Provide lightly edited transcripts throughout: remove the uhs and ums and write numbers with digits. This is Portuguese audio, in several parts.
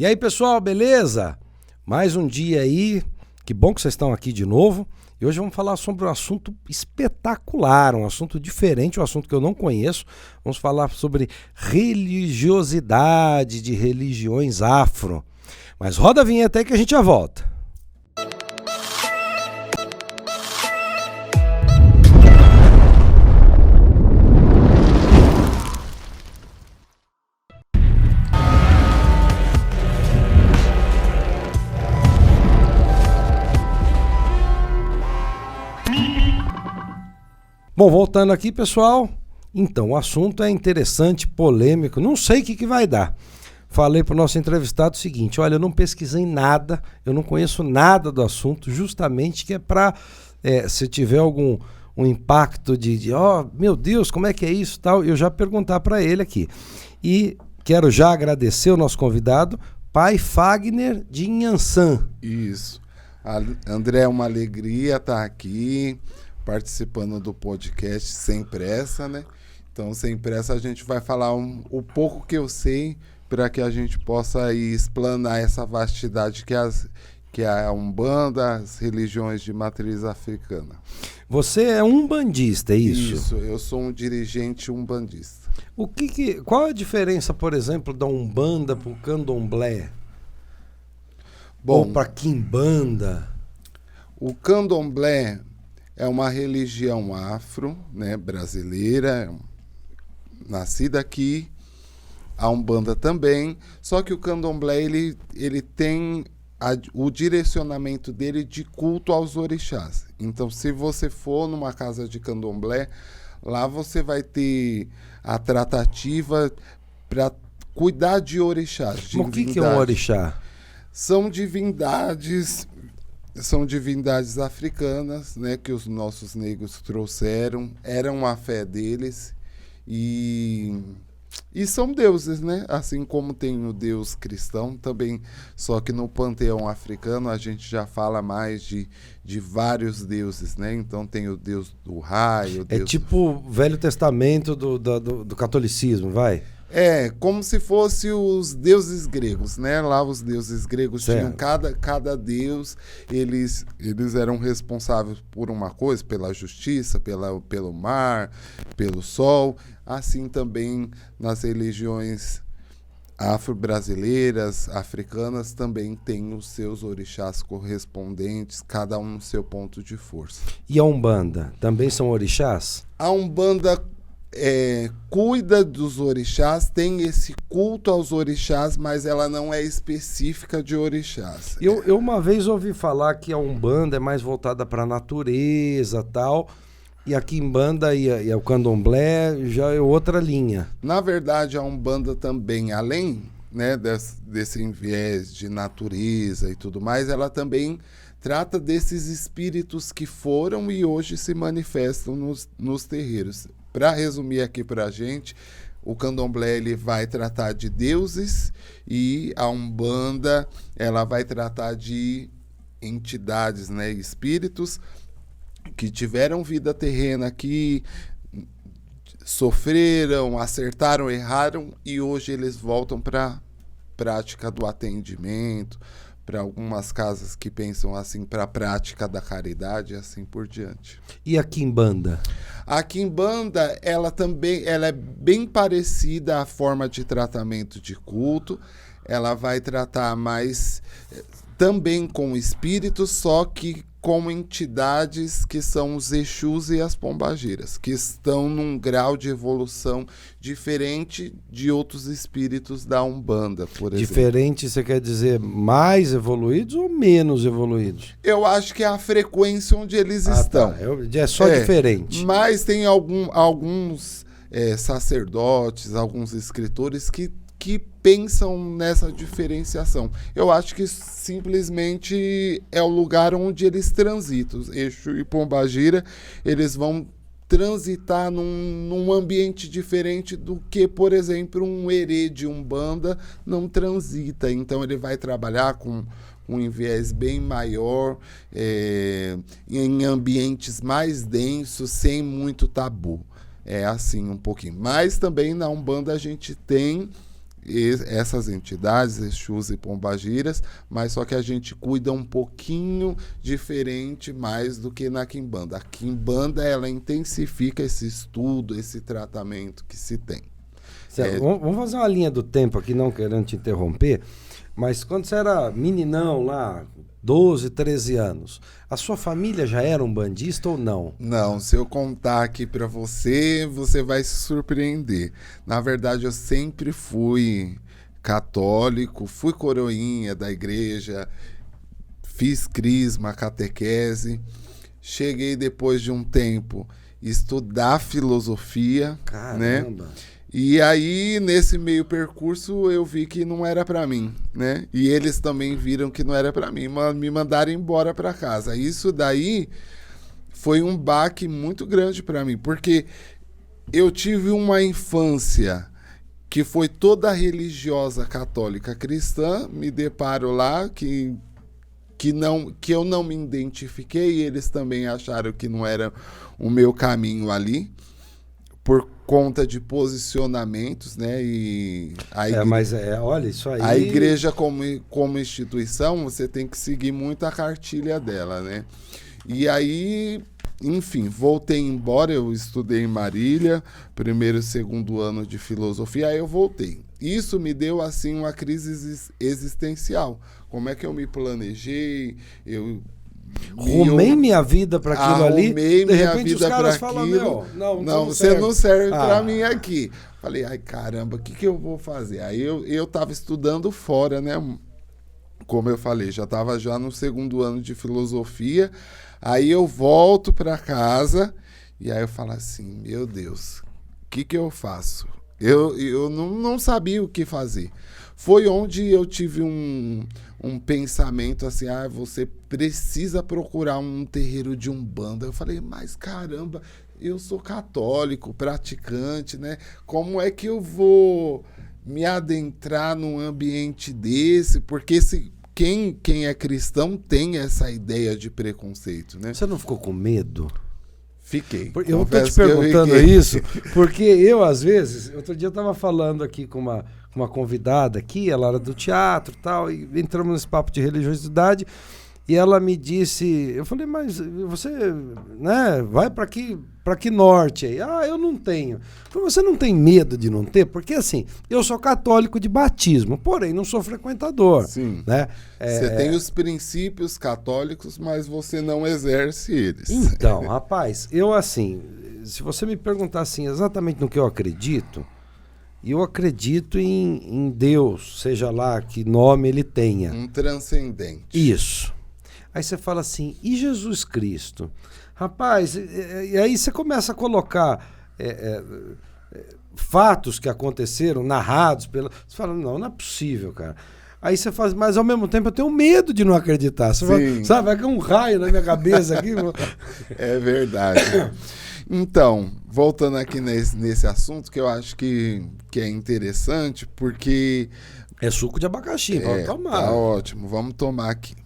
E aí, pessoal, beleza? Mais um dia aí, que bom que vocês estão aqui de novo. E hoje vamos falar sobre um assunto espetacular, um assunto diferente, um assunto que eu não conheço. Vamos falar sobre religiosidade de religiões afro. Mas roda a vinheta aí que a gente já volta. Bom, voltando aqui, pessoal, então o assunto é interessante, polêmico, não sei o que vai dar. Falei para o nosso entrevistado o seguinte, olha, eu não pesquisei nada, eu não conheço nada do assunto, justamente que é para, se tiver algum impacto meu Deus, como é que é isso tal, eu já perguntar para ele aqui. E quero já agradecer o nosso convidado, Pai Fagner de Inhansã. Isso. André, é uma alegria estar aqui participando do podcast Sem Pressa, né? Então, sem pressa, a gente vai falar o pouco que eu sei para que a gente possa aí explanar essa vastidade que é a Umbanda, as religiões de matriz africana. Você é umbandista, é isso? Isso, eu sou um dirigente umbandista. Qual a diferença, por exemplo, da Umbanda para o Candomblé? Bom, ou para Quimbanda? O Candomblé é uma religião afro, né, brasileira, nascida aqui, a Umbanda também, só que o Candomblé ele tem o direcionamento dele de culto aos orixás. Então, se você for numa casa de Candomblé, lá você vai ter a tratativa para cuidar de orixás. Mas o que é um orixá? São divindades africanas, né, que os nossos negros trouxeram, eram a fé deles e são deuses, né? Assim como tem o Deus cristão também, só que no panteão africano a gente já fala mais de vários deuses, né? Então tem o Deus do raio. É tipo o Velho Testamento do catolicismo, vai? É, como se fosse os deuses gregos, né? Lá os deuses gregos tinham cada deus, eles eram responsáveis por uma coisa, pela justiça, pelo mar, pelo sol. Assim também nas religiões afro-brasileiras, africanas, também tem os seus orixás correspondentes, cada um no seu ponto de força. E a Umbanda? Também são orixás? A Umbanda cuida dos orixás, tem esse culto aos orixás, mas ela não é específica de orixás. Eu uma vez ouvi falar que a Umbanda é mais voltada para a natureza tal, e a Quimbanda e o Candomblé já é outra linha. Na verdade, a Umbanda também, além, né, desse viés de natureza e tudo mais, ela também trata desses espíritos que foram e hoje se manifestam nos terreiros. Para resumir aqui para a gente, o Candomblé ele vai tratar de deuses e a Umbanda ela vai tratar de entidades, né, espíritos que tiveram vida terrena aqui, sofreram, acertaram, erraram e hoje eles voltam para a prática do atendimento, para algumas casas que pensam assim, para a prática da caridade e assim por diante. E a Quimbanda? A Quimbanda, ela é bem parecida à forma de tratamento de culto. Ela vai tratar mais também com espíritos, só que com entidades que são os Exus e as Pombagiras, que estão num grau de evolução diferente de outros espíritos da Umbanda, por exemplo. Diferente, você quer dizer mais evoluídos ou menos evoluídos? Eu acho que é a frequência onde eles estão. Tá. É só diferente. Mas tem alguns sacerdotes, alguns escritores que pensam nessa diferenciação. Eu acho que simplesmente é o lugar onde eles transitam. Exu e Pombagira, eles vão transitar num ambiente diferente do que, por exemplo, um herê de Umbanda não transita. Então ele vai trabalhar com um viés bem maior, em ambientes mais densos, sem muito tabu. É assim um pouquinho. Mas também na Umbanda a gente tem essas entidades, Exus e Pombagiras, mas só que a gente cuida um pouquinho diferente mais do que na Quimbanda. A Quimbanda, ela intensifica esse estudo, esse tratamento que se tem. Vamos fazer uma linha do tempo aqui, não querendo te interromper, mas quando você era meninão lá, 12, 13 anos, a sua família já era um bandista ou não? Não, se eu contar aqui para você, você vai se surpreender. Na verdade, eu sempre fui católico, fui coroinha da igreja, fiz crisma, catequese. Cheguei depois de um tempo estudar filosofia, Caramba. né? E aí, nesse meio percurso, eu vi que não era para mim, né? E eles também viram que não era para mim, me mandaram embora para casa. Isso daí foi um baque muito grande para mim, porque eu tive uma infância que foi toda religiosa, católica, cristã, me deparo lá que eu não me identifiquei, e eles também acharam que não era o meu caminho ali, por conta de posicionamentos, né? E olha, isso aí... A igreja como instituição, você tem que seguir muito a cartilha dela, né? E aí, enfim, voltei embora, eu estudei em Marília, primeiro e segundo ano de filosofia, aí eu voltei. Isso me deu, assim, uma crise existencial. Como é que eu me planejei, Rumei minha vida para aquilo ali. De repente os caras falam, não, você não serve para mim aqui. Falei, ai caramba, o que eu vou fazer? Aí eu tava estudando fora, né? Como eu falei, já estava já no segundo ano de filosofia. Aí eu volto para casa e aí eu falo assim, meu Deus, o que eu faço? Eu não sabia o que fazer. Foi onde eu tive um pensamento assim, você precisa procurar um terreiro de Umbanda. Eu falei, mas caramba, eu sou católico, praticante, né? Como é que eu vou me adentrar num ambiente desse? Porque quem é cristão tem essa ideia de preconceito, né? Você não ficou com medo? Fiquei. Eu estou te perguntando isso porque eu, às vezes, outro dia eu estava falando aqui com uma convidada aqui, ela era do teatro e tal, e entramos nesse papo de religiosidade, e ela me disse, eu falei, mas você, né, vai para que norte aí? Eu não tenho. Eu falei, você não tem medo de não ter? Porque assim, eu sou católico de batismo, porém não sou frequentador. Sim. Né? Você tem os princípios católicos, mas você não exerce eles. Então, rapaz, eu assim, se você me perguntar assim, exatamente no que eu acredito em Deus, seja lá que nome ele tenha. Um transcendente. Isso. Aí você fala assim, e Jesus Cristo? Rapaz, e aí você começa a colocar fatos que aconteceram, narrados Você fala, não é possível, cara. Aí você faz, mas ao mesmo tempo eu tenho medo de não acreditar. Você fala, sabe, vai cair um raio na minha cabeça aqui. É verdade. Então, voltando aqui nesse assunto, que eu acho que é interessante, porque... É suco de abacaxi, vamos tomar. Tá ótimo, vamos tomar aqui.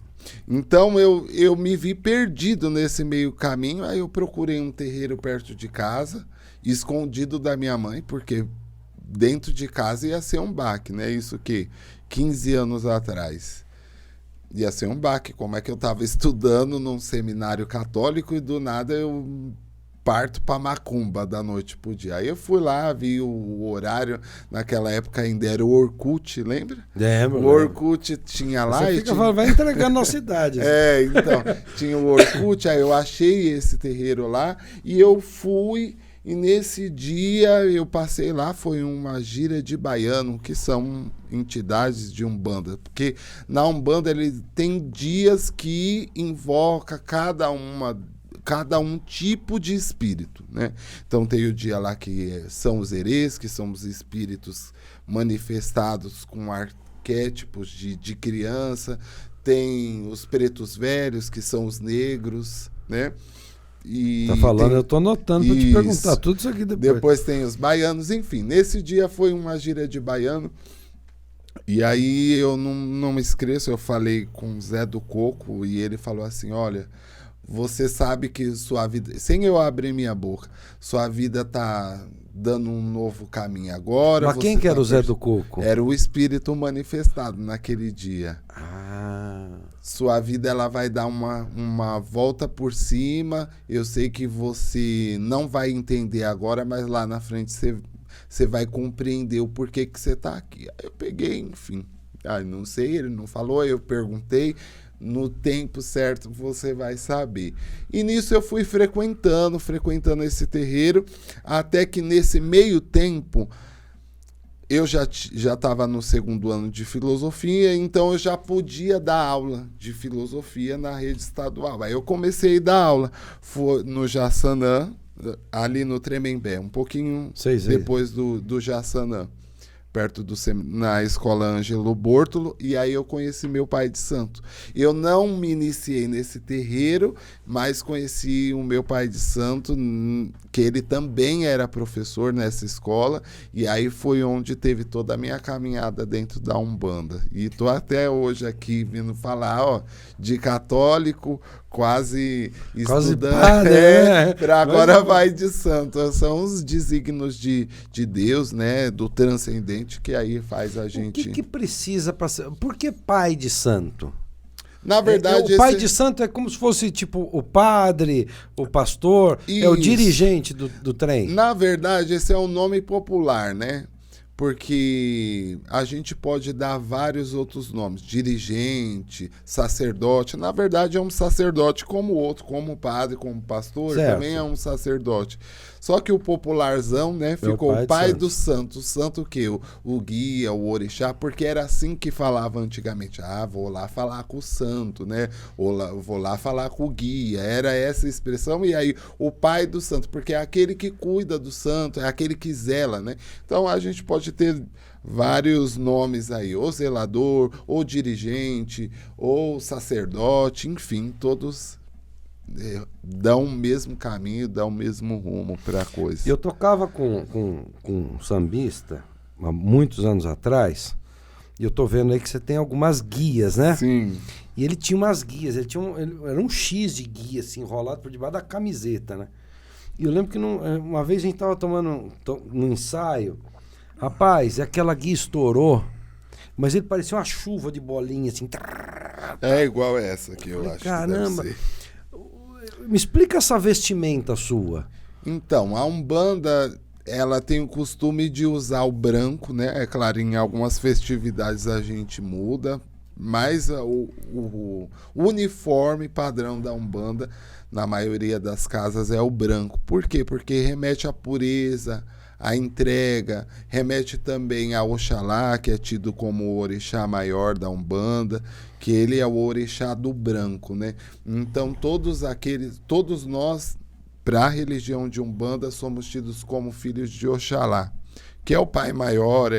Então, eu me vi perdido nesse meio caminho, aí eu procurei um terreiro perto de casa, escondido da minha mãe, porque dentro de casa ia ser um baque, né? Isso que 15 anos atrás. Ia ser um baque, como é que eu estava estudando num seminário católico e do nada eu parto para macumba da noite pro dia. Aí eu fui lá, vi o horário, naquela época ainda era o Orkut, lembra? Lembro. O Orkut tinha lá. Você fica falando, vai entregando nossa idade. Então, tinha o Orkut, aí eu achei esse terreiro lá e eu fui, e nesse dia eu passei lá, foi uma gira de baiano, que são entidades de Umbanda, porque na Umbanda ele tem dias que invoca cada um tipo de espírito, né? Então tem o dia lá que são os herês, que são os espíritos manifestados com arquétipos de criança, tem os pretos velhos, que são os negros, né? E tá falando, eu tô anotando para te perguntar tudo isso aqui depois. Depois tem os baianos, enfim, nesse dia foi uma gira de baiano, e aí eu não me esqueço, eu falei com o Zé do Coco, e ele falou assim, olha, você sabe que sua vida, sem eu abrir minha boca, sua vida tá dando um novo caminho agora. Mas quem que era o Zé do Coco? Era o espírito manifestado naquele dia. Ah. Sua vida ela vai dar uma volta por cima. Eu sei que você não vai entender agora, mas lá na frente você vai compreender o porquê que você está aqui. Aí eu peguei, enfim. Não sei, ele não falou, eu perguntei. No tempo certo você vai saber. E nisso eu fui frequentando esse terreiro, até que nesse meio tempo eu já estava no 2º ano de filosofia, então eu já podia dar aula de filosofia na rede estadual. Aí eu comecei a dar aula no Jaçanã, ali no Tremembé, um pouquinho depois do Jaçanã, perto na escola Ângelo Bortolo, e aí eu conheci meu pai de santo. Eu não me iniciei nesse terreiro, mas conheci o meu pai de santo, que ele também era professor nessa escola, e aí foi onde teve toda a minha caminhada dentro da Umbanda. E tô até hoje aqui vindo falar, de católico, quase estudando, para agora vai de santo. São os desígnios de Deus, né, do transcendente, que aí faz a gente... O que precisa para ser... Por que pai de santo? Na verdade... O pai de santo é como se fosse tipo o padre, o pastor, é o dirigente do trem. Na verdade, esse é um nome popular, né? Porque a gente pode dar vários outros nomes, dirigente, sacerdote. Na verdade, é um sacerdote como o outro, como padre, como pastor, também é um sacerdote. Só que o popularzão, né, ficou o pai do santo. O santo o quê? O guia, o orixá, porque era assim que falava antigamente. Vou lá falar com o santo, né? Vou lá falar com o guia. Era essa expressão. E aí, o pai do santo, porque é aquele que cuida do santo, é aquele que zela, né? Então, a gente pode ter vários nomes aí, ou zelador, ou dirigente, ou sacerdote, enfim, todos dão o mesmo caminho, dão o mesmo rumo para a coisa. Eu tocava com um sambista há muitos anos atrás, e eu tô vendo aí que você tem algumas guias, né? Sim. E ele tinha umas guias, era um X de guia, assim, enrolado por debaixo da camiseta, né? E eu lembro que uma vez a gente tava tomando no ensaio, rapaz, aquela guia estourou, mas ele parecia uma chuva de bolinha, assim. É igual essa que eu acho. Caramba! Me explica essa vestimenta sua. Então, a Umbanda, ela tem o costume de usar o branco, né? É claro, em algumas festividades a gente muda, mas o uniforme padrão da Umbanda, na maioria das casas, é o branco. Por quê? Porque remete à pureza, à entrega, remete também a Oxalá, que é tido como o orixá maior da Umbanda, que ele é o orixá do branco, né? Então, todos nós, para a religião de Umbanda, somos tidos como filhos de Oxalá, que é o pai maior,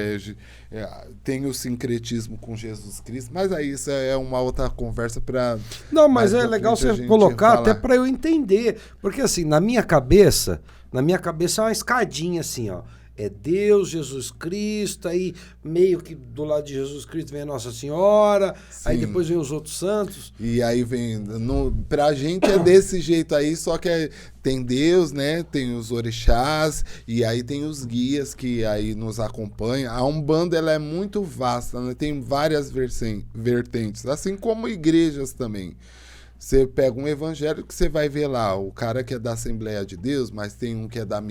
tem o sincretismo com Jesus Cristo, mas aí isso é uma outra conversa para... Não, mas é legal você colocar até para eu entender, porque assim, na minha cabeça é uma escadinha assim, ó. É Deus, Jesus Cristo, aí meio que do lado de Jesus Cristo vem a Nossa Senhora, sim, aí depois vem os outros santos. E aí vem, pra gente é desse jeito aí, só que tem Deus, né, tem os orixás, e aí tem os guias que aí nos acompanham. A Umbanda, ela é muito vasta, né, tem várias vertentes, assim como igrejas também. Você pega um evangelho que você vai ver lá, o cara que é da Assembleia de Deus, mas tem um que é da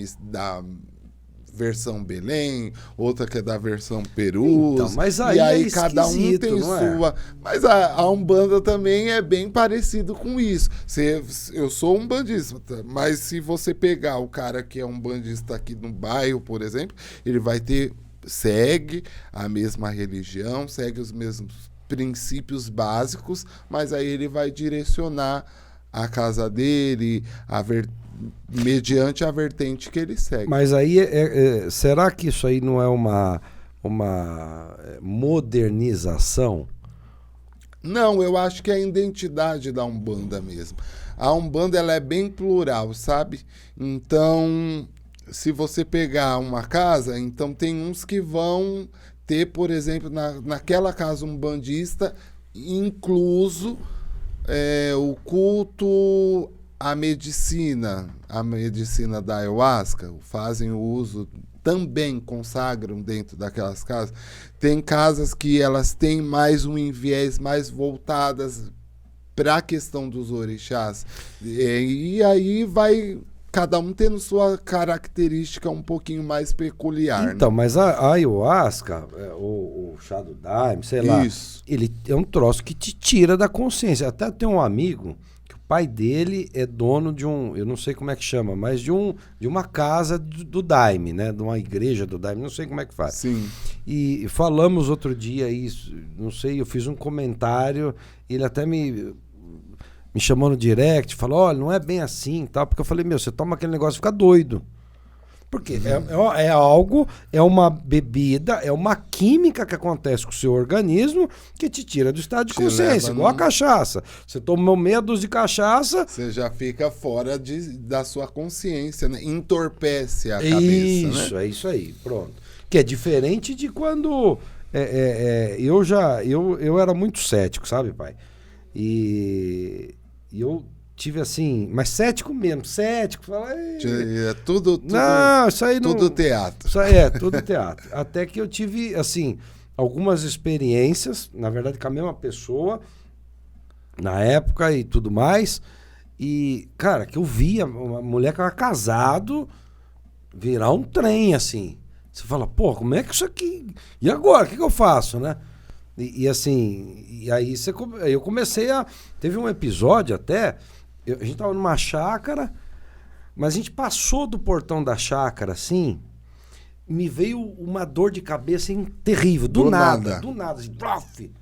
versão Belém, outra que é da versão Perus, então, mas aí e aí é cada um tem sua. Mas a Umbanda também é bem parecido com isso. Eu sou umbandista, mas se você pegar o cara que é umbandista aqui no bairro, por exemplo, ele segue a mesma religião, segue os mesmos princípios básicos, mas aí ele vai direcionar a casa dele, mediante a vertente que ele segue. Mas aí, será que isso aí não é uma modernização? Não, eu acho que é a identidade da Umbanda mesmo. A Umbanda, ela é bem plural, sabe? Então, se você pegar uma casa, então tem uns que vão ter, por exemplo, naquela casa umbandista, incluso o culto à medicina, a medicina da ayahuasca, fazem o uso, também consagram dentro daquelas casas. Tem casas que elas têm mais um viés mais voltadas para a questão dos orixás. E aí vai cada um tendo sua característica um pouquinho mais peculiar. Então, né? mas a ayahuasca, o chá do daime, sei lá, Isso. ele é um troço que te tira da consciência. Até tem um amigo que o pai dele é dono de eu não sei como é que chama, mas de uma casa do daime, né? De uma igreja do daime, não sei como é que faz. Sim. E falamos outro dia isso, não sei, eu fiz um comentário, ele até me chamou no direct, falou, olha, não é bem assim, tal, porque eu falei, você toma aquele negócio e fica doido. Porque é algo, é uma bebida, é uma química que acontece com o seu organismo que te tira do estado de consciência, igual a cachaça. Você tomou meia dúzia de cachaça... Você já fica fora da sua consciência, né? Entorpece a cabeça, Isso, né? é isso aí, pronto. Que é diferente de quando... Eu era muito cético, sabe, pai? E eu tive assim, mas cético mesmo, cético. Falei, Tudo, não, isso aí não. Tudo teatro. Isso aí tudo teatro. Até que eu tive, assim, algumas experiências, na verdade, com a mesma pessoa, na época e tudo mais. E, cara, que eu via uma mulher que era casado virar um trem, assim. Você fala, pô, como é que isso aqui... E agora? O que eu faço, né? E assim, e aí eu comecei a... Teve um episódio até, a gente tava numa chácara, mas a gente passou do portão da chácara, assim, me veio uma dor de cabeça terrível, do nada, assim, blof.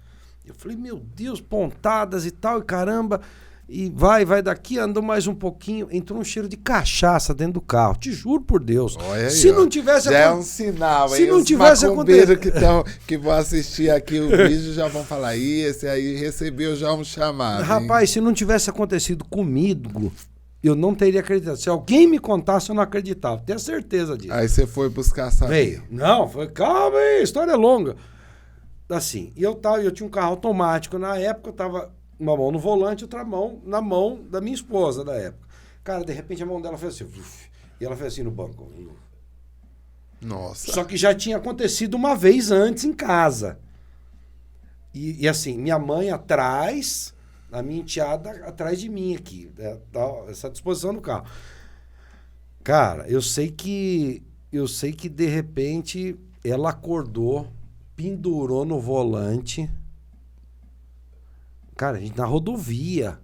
Eu falei, meu Deus, pontadas e tal, e caramba... E vai daqui, andou mais um pouquinho, entrou um cheiro de cachaça dentro do carro. Te juro por Deus. Olha aí, se não tivesse já é um sinal, se hein? não Os tivesse acontecido que vão assistir aqui o vídeo já vão falar, esse aí recebeu já um chamado. Rapaz, se não tivesse acontecido comigo, eu não teria acreditado. Se alguém me contasse, eu não acreditava. Tenho certeza disso. Aí você foi buscar saber. Veio. Não, foi, calma aí, a história é longa. Assim, eu tinha um carro automático na época, eu tava uma mão no volante, outra mão na mão da minha esposa da época. Cara, de repente a mão dela fez assim, e ela fez assim no banco. Nossa. Só que já tinha acontecido uma vez antes em casa. E assim, minha mãe atrás, a minha enteada atrás de mim aqui, essa disposição do carro. Cara, eu sei que de repente ela acordou, pendurou no volante. Cara, a gente na rodovia.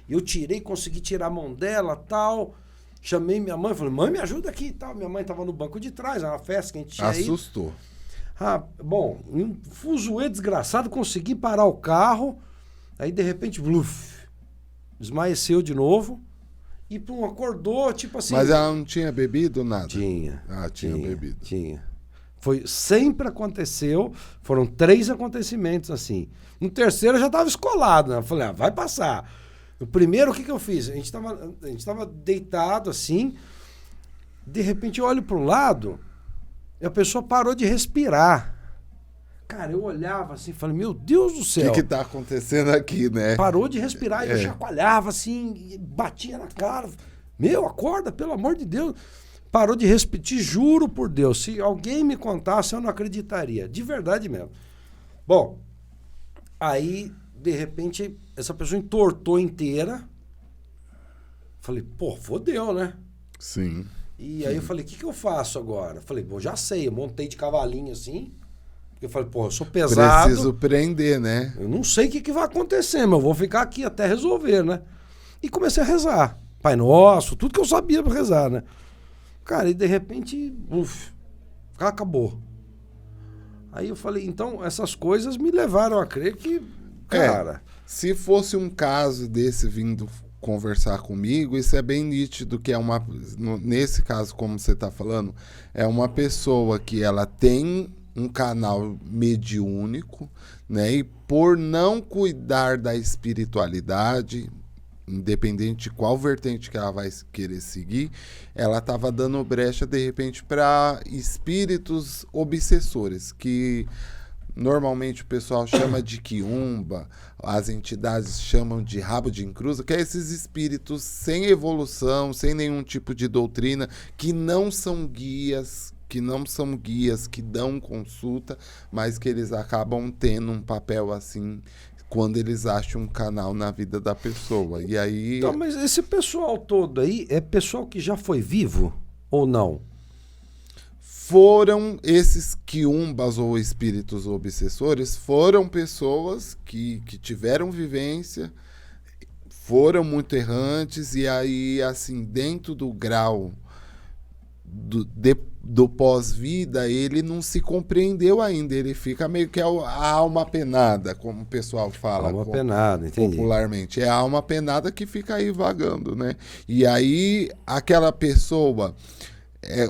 Eu consegui tirar a mão dela, tal. Chamei minha mãe, falei, mãe, me ajuda aqui e tal. Minha mãe tava no banco de trás, era uma festa que a gente tinha ido. Assustou. Bom, em um fuzuê desgraçado, consegui parar o carro. Aí, de repente, bluf, esmaeceu de novo. E pum, acordou, tipo assim... Mas ela não tinha bebido nada? Tinha. Tinha bebido. Tinha. Sempre aconteceu, foram 3 acontecimentos assim. No terceiro eu já estava escolado, né? Eu falei, vai passar. No primeiro, o que eu fiz? A gente tava deitado assim, de repente eu olho para o lado e a pessoa parou de respirar. Cara, eu olhava assim, falei, meu Deus do céu. O que tá acontecendo aqui, né? Parou de respirar, e eu chacoalhava assim, batia na cara. Meu, acorda, pelo amor de Deus. Parou de respirar, te juro por Deus, se alguém me contasse, eu não acreditaria, de verdade mesmo. Bom, aí, de repente, essa pessoa entortou inteira. Falei, pô, fodeu, né? Sim. E aí eu falei, o que eu faço agora? Falei, bom, já sei, eu montei de cavalinho assim. Eu falei, pô, eu sou pesado. Preciso prender, né? Eu não sei o que vai acontecer, mas eu vou ficar aqui até resolver, né? E comecei a rezar. Pai Nosso, tudo que eu sabia pra rezar, né? Cara, e de repente, acabou. Aí eu falei, então, essas coisas me levaram a crer que, cara... Se fosse um caso desse vindo conversar comigo, isso é bem nítido que nesse caso, como você está falando, é uma pessoa que ela tem um canal mediúnico, né? E por não cuidar da espiritualidade... independente de qual vertente que ela vai querer seguir, ela estava dando brecha, de repente, para espíritos obsessores, que normalmente o pessoal chama de quiumba, as entidades chamam de rabo de encruza, que é esses espíritos sem evolução, sem nenhum tipo de doutrina, que não são guias, que dão consulta, mas que eles acabam tendo um papel assim quando eles acham um canal na vida da pessoa. E aí... Então, mas esse pessoal todo aí é pessoal que já foi vivo ou não? Foram esses quiumbas ou espíritos obsessores, foram pessoas que tiveram vivência, foram muito errantes, e aí, assim, dentro do grau do pós-vida, ele não se compreendeu ainda, ele fica meio que a alma penada, como o pessoal fala. Alma penada, entendi. Popularmente. É a alma penada que fica aí vagando, né? E aí, aquela pessoa...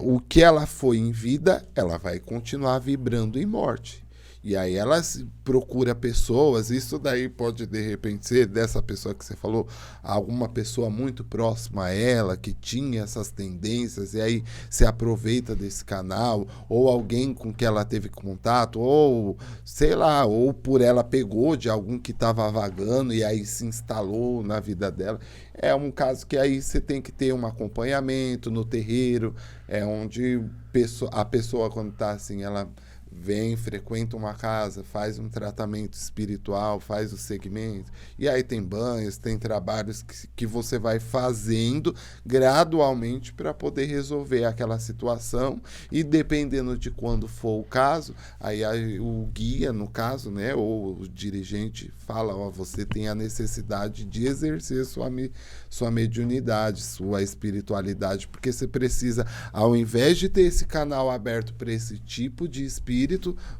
o que ela foi em vida, ela vai continuar vibrando em morte. E aí ela procura pessoas, isso daí pode de repente ser dessa pessoa que você falou, alguma pessoa muito próxima a ela, que tinha essas tendências, e aí se aproveita desse canal, ou alguém com que ela teve contato, ou sei lá, ou por ela pegou de algum que estava vagando e aí se instalou na vida dela. É um caso que aí você tem que ter um acompanhamento no terreiro, é onde a pessoa quando está assim, ela vem, frequenta uma casa, faz um tratamento espiritual, faz o segmento, e aí tem banhos, tem trabalhos que você vai fazendo gradualmente para poder resolver aquela situação, e dependendo de quando for o caso, aí o guia, no caso, né, ou o dirigente fala, ó, você tem a necessidade de exercer sua mediunidade, sua espiritualidade, porque você precisa, ao invés de ter esse canal aberto para esse tipo de espírito,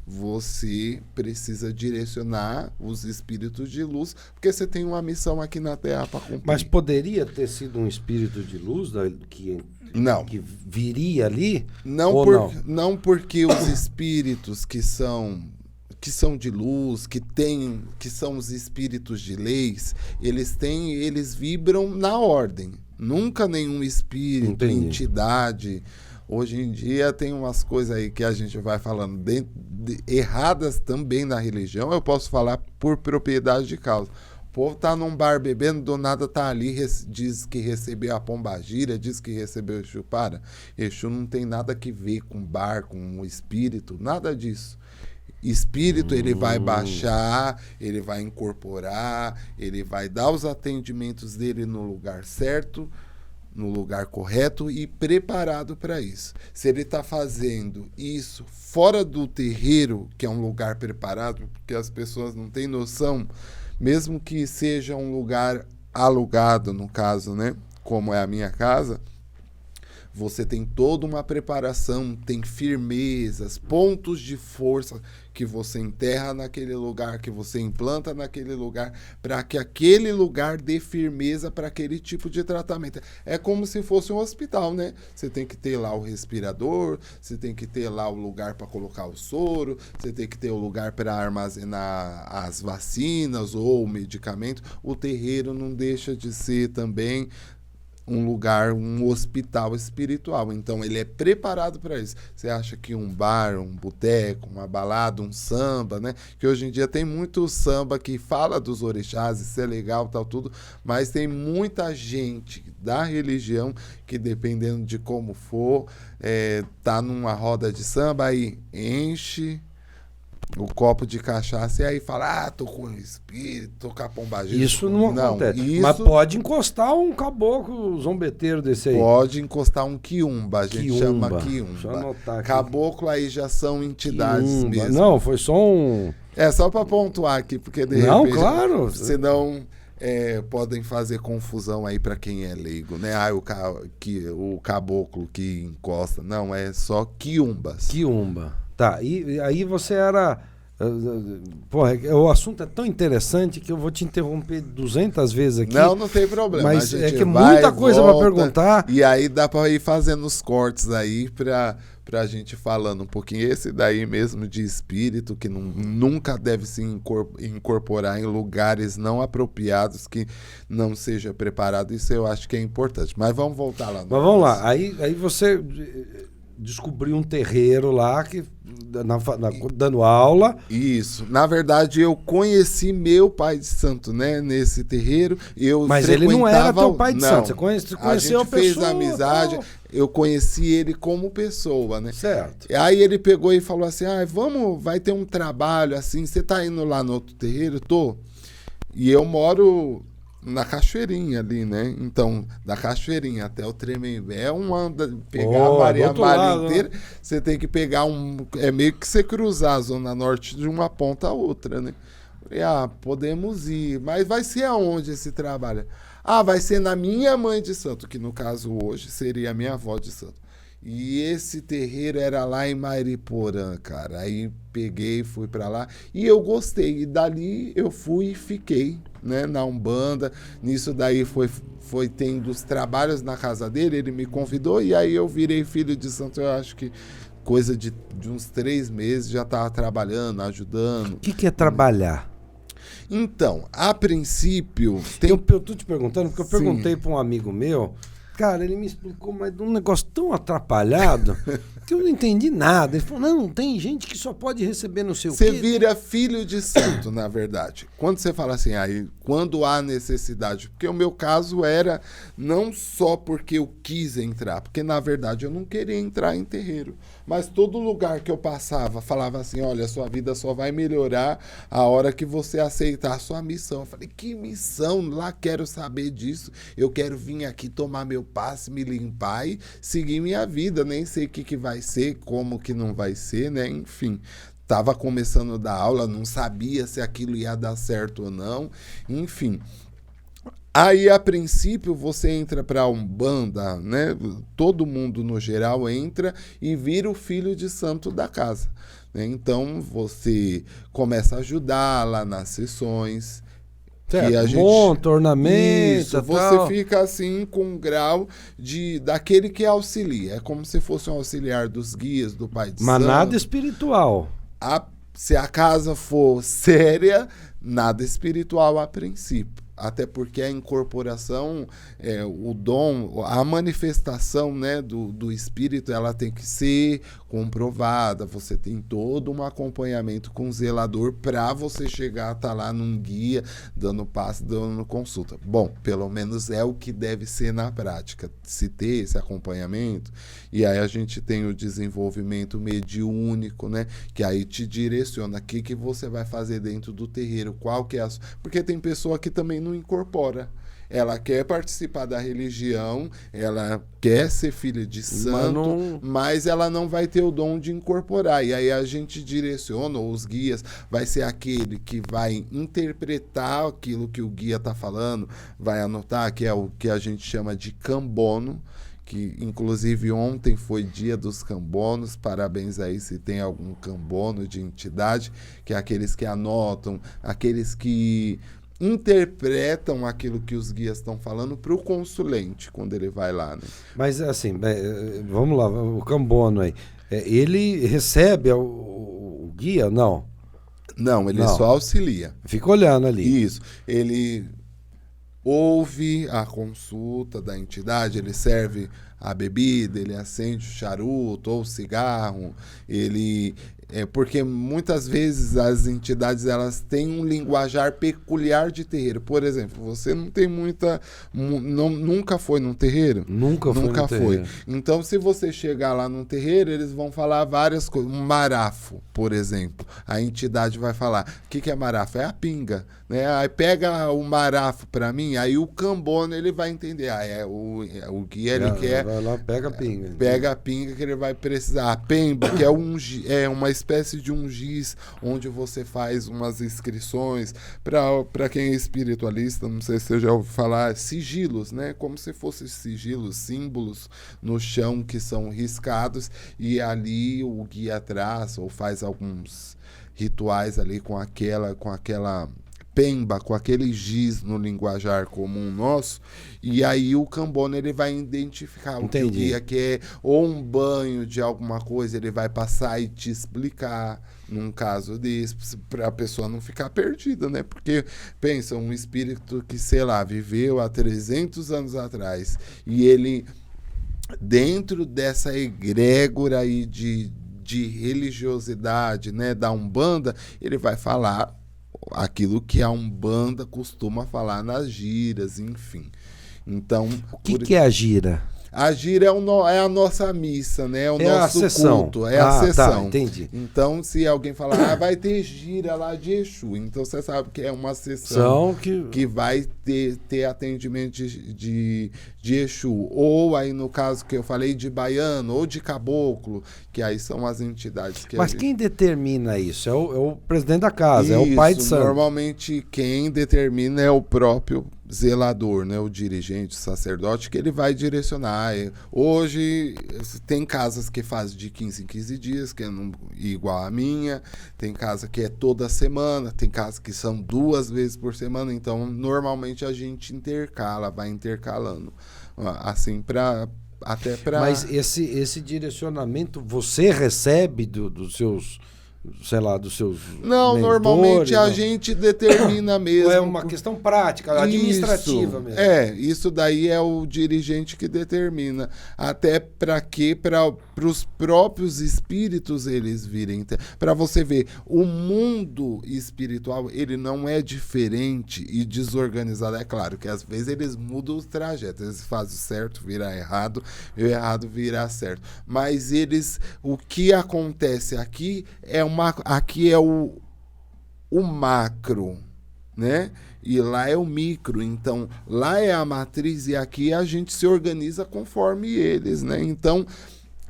você precisa direcionar os espíritos de luz, porque você tem uma missão aqui na Terra para cumprir. Mas poderia ter sido um espírito de luz que viria ali? Não porque os espíritos que são de luz, que são os espíritos de leis, eles vibram na ordem. Nunca nenhum espírito, entidade. Hoje em dia tem umas coisas aí que a gente vai falando erradas também na religião. Eu posso falar por propriedade de causa. O povo tá num bar bebendo, do nada tá ali, diz que recebeu a pombagira, diz que recebeu o Exu. Exu não tem nada que ver com bar, com o espírito, nada disso. Espírito, ele vai baixar, ele vai incorporar, ele vai dar os atendimentos dele no lugar certo, no lugar correto e preparado para isso. Se ele está fazendo isso fora do terreiro, que é um lugar preparado, porque as pessoas não têm noção, mesmo que seja um lugar alugado, no caso, né, como é a minha casa, você tem toda uma preparação, tem firmezas, pontos de força que você enterra naquele lugar, que você implanta naquele lugar, para que aquele lugar dê firmeza para aquele tipo de tratamento. É como se fosse um hospital, né? Você tem que ter lá o respirador, você tem que ter lá o lugar para colocar o soro, você tem que ter o lugar para armazenar as vacinas ou o medicamento. O terreiro não deixa de ser também um lugar, um hospital espiritual. Então, ele é preparado para isso. Você acha que um bar, um boteco, uma balada, um samba, né? Que hoje em dia tem muito samba que fala dos orixás, isso é legal, tal, tudo, mas tem muita gente da religião que, dependendo de como for, tá numa roda de samba, aí enche o copo de cachaça e aí fala, tô com espírito, tô com a pombagira. Isso não acontece. Mas pode encostar um caboclo zombeteiro desse aí. Pode encostar um quiumba, a gente chama quiumba. Deixa eu anotar aqui. Caboclo aí já são entidades quiumba. Mesmo. Não, foi só um... só para pontuar aqui, porque de repente... Não, claro. Senão podem fazer confusão aí para quem é leigo, né? O caboclo que encosta. Não, é só quiumbas. Quiumba. Tá, e aí você era... Porra, o assunto é tão interessante que eu vou te interromper 200 vezes aqui. Não tem problema. Mas é que é muita coisa para perguntar. E aí dá para ir fazendo os cortes aí pra gente falando um pouquinho. Esse daí mesmo de espírito, que nunca deve se incorporar em lugares não apropriados, que não seja preparado. Isso eu acho que é importante. Mas vamos voltar lá. Mas vamos lá. Aí você... descobriu um terreiro lá, dando aula. Isso. Na verdade, eu conheci meu pai de santo, né? Nesse terreiro. Mas ele não era teu pai de santo. Você conheceu a gente fez pessoa, amizade. Eu conheci ele como pessoa, né? Certo. Aí ele pegou e falou assim, vai ter um trabalho assim, você tá indo lá no outro terreiro? Tô. E eu moro na Cachoeirinha ali, né? Então, da Cachoeirinha até o Tremembé pegar a Maria Malha inteira, né? Você tem que pegar é meio que você cruzar a Zona Norte de uma ponta a outra, né? Falei, podemos ir, mas vai ser aonde esse trabalho? Vai ser na minha mãe de santo, que no caso hoje seria a minha avó de santo. E esse terreiro era lá em Mariporã, cara. Aí peguei, fui pra lá e eu gostei. E dali eu fui e fiquei, né, na Umbanda. Nisso daí foi tendo os trabalhos na casa dele, ele me convidou e aí eu virei filho de santo. Eu acho que coisa de uns 3 meses já estava trabalhando, ajudando. O que é trabalhar? Então, a princípio... Eu tô te perguntando, porque eu perguntei para um amigo meu, cara, ele me explicou, mas de um negócio tão atrapalhado que eu não entendi nada. Ele falou, não, tem gente que só pode receber não sei o quê. Você vira filho de santo, na verdade. Quando você fala assim, quando há necessidade, porque o meu caso era não só porque eu quis entrar, porque na verdade eu não queria entrar em terreiro, mas todo lugar que eu passava falava assim, olha, sua vida só vai melhorar a hora que você aceitar a sua missão. Eu falei, que missão? Lá quero saber disso, eu quero vir aqui tomar meu passe, me limpar e seguir minha vida, nem sei o que vai ser, como que não vai ser, né? Enfim, estava começando a dar aula, não sabia se aquilo ia dar certo ou não, enfim. Aí, a princípio, você entra para a Umbanda, né? Todo mundo, no geral, entra e vira o filho de santo da casa, né? Então, você começa a ajudar lá nas sessões. Certo, monta, ornamenta, isso, você fica assim com um grau daquele que auxilia. É como se fosse um auxiliar dos guias, do pai de santo. Mas nada espiritual. Se a casa for séria, nada espiritual a princípio. Até porque a incorporação, o dom, a manifestação, né, do espírito, ela tem que ser comprovada. Você tem todo um acompanhamento com o zelador para você chegar a estar lá num guia, dando passe, dando consulta. Bom, pelo menos é o que deve ser na prática, se ter esse acompanhamento. E aí a gente tem o desenvolvimento mediúnico, né, que aí te direciona o que você vai fazer dentro do terreiro, qual que é porque tem pessoa que também não incorpora. Ela quer participar da religião, ela quer ser filha de santo, mas ela não vai ter o dom de incorporar. E aí a gente direciona, ou os guias, vai ser aquele que vai interpretar aquilo que o guia está falando, vai anotar, que é o que a gente chama de cambono, que inclusive ontem foi dia dos cambonos, parabéns aí se tem algum cambono de entidade, que é aqueles que anotam, aqueles que interpretam aquilo que os guias estão falando para o consulente, quando ele vai lá, né? Mas assim, vamos lá, o cambono aí, ele recebe o guia, não? Não, ele só auxilia. Fica olhando ali. Isso, ele ouve a consulta da entidade, ele serve a bebida, ele acende o charuto ou o cigarro, porque muitas vezes as entidades elas têm um linguajar peculiar de terreiro. Por exemplo, você não tem nunca foi num terreiro? Nunca foi. Então, se você chegar lá num terreiro, eles vão falar várias coisas. Um marafo, por exemplo. A entidade vai falar, o que é marafo? É a pinga, né? Aí pega o marafo para mim, aí o cambono ele vai entender. O guia ele quer... Vai lá, pega a pinga. Pega a pinga que ele vai precisar. A pemba, que é uma espécie de um giz onde você faz umas inscrições para quem é espiritualista, não sei se você já ouviu falar, sigilos, né? Como se fossem sigilos, símbolos no chão que são riscados e ali o guia traz ou faz alguns rituais ali com aquela pemba, com aquele giz no linguajar comum nosso, e aí o cambono ele vai identificar o que o guia quer, ou um banho de alguma coisa, ele vai passar e te explicar, num caso desse, para a pessoa não ficar perdida, né? Porque, pensa, um espírito que, sei lá, viveu há 300 anos atrás, e ele dentro dessa egrégora aí de religiosidade, né, da Umbanda, ele vai falar aquilo que a Umbanda costuma falar nas giras, enfim. Então, O que é a gira? a gira é a nossa missa, né? É o É a nosso sessão. culto, é a Tá, sessão. entendi. Então, se alguém falar, vai ter gira lá de Exu, então você sabe que é uma sessão São que vai ter atendimento de Exu. Ou aí, no caso que eu falei, de baiano ou de caboclo, que aí são as entidades que Mas quem determina isso? É o presidente da casa, é o pai de Isso, santo. normalmente quem determina é o próprio zelador, né, o dirigente, o sacerdote, que ele vai direcionar. Hoje tem casas que fazem de 15 em 15 dias, que é igual a minha, tem casa que é toda semana, tem casa que são 2 vezes por semana, então normalmente a gente vai intercalando, assim, até para... Mas esse direcionamento você recebe dos seus, sei lá, dos seus Não, mentores, normalmente a não? gente determina mesmo. Ou é uma questão prática, administrativa mesmo? Isso daí é o dirigente que determina. Até para quê? Para os próprios espíritos eles virem. Para você ver, o mundo espiritual, ele não é diferente e desorganizado. É claro que às vezes eles mudam os trajetos. Eles fazem o certo, virar errado, e o errado virar certo. Mas o que acontece aqui aqui é o macro, né? E lá é o micro. Então, lá é a matriz e aqui a gente se organiza conforme eles, né? Então,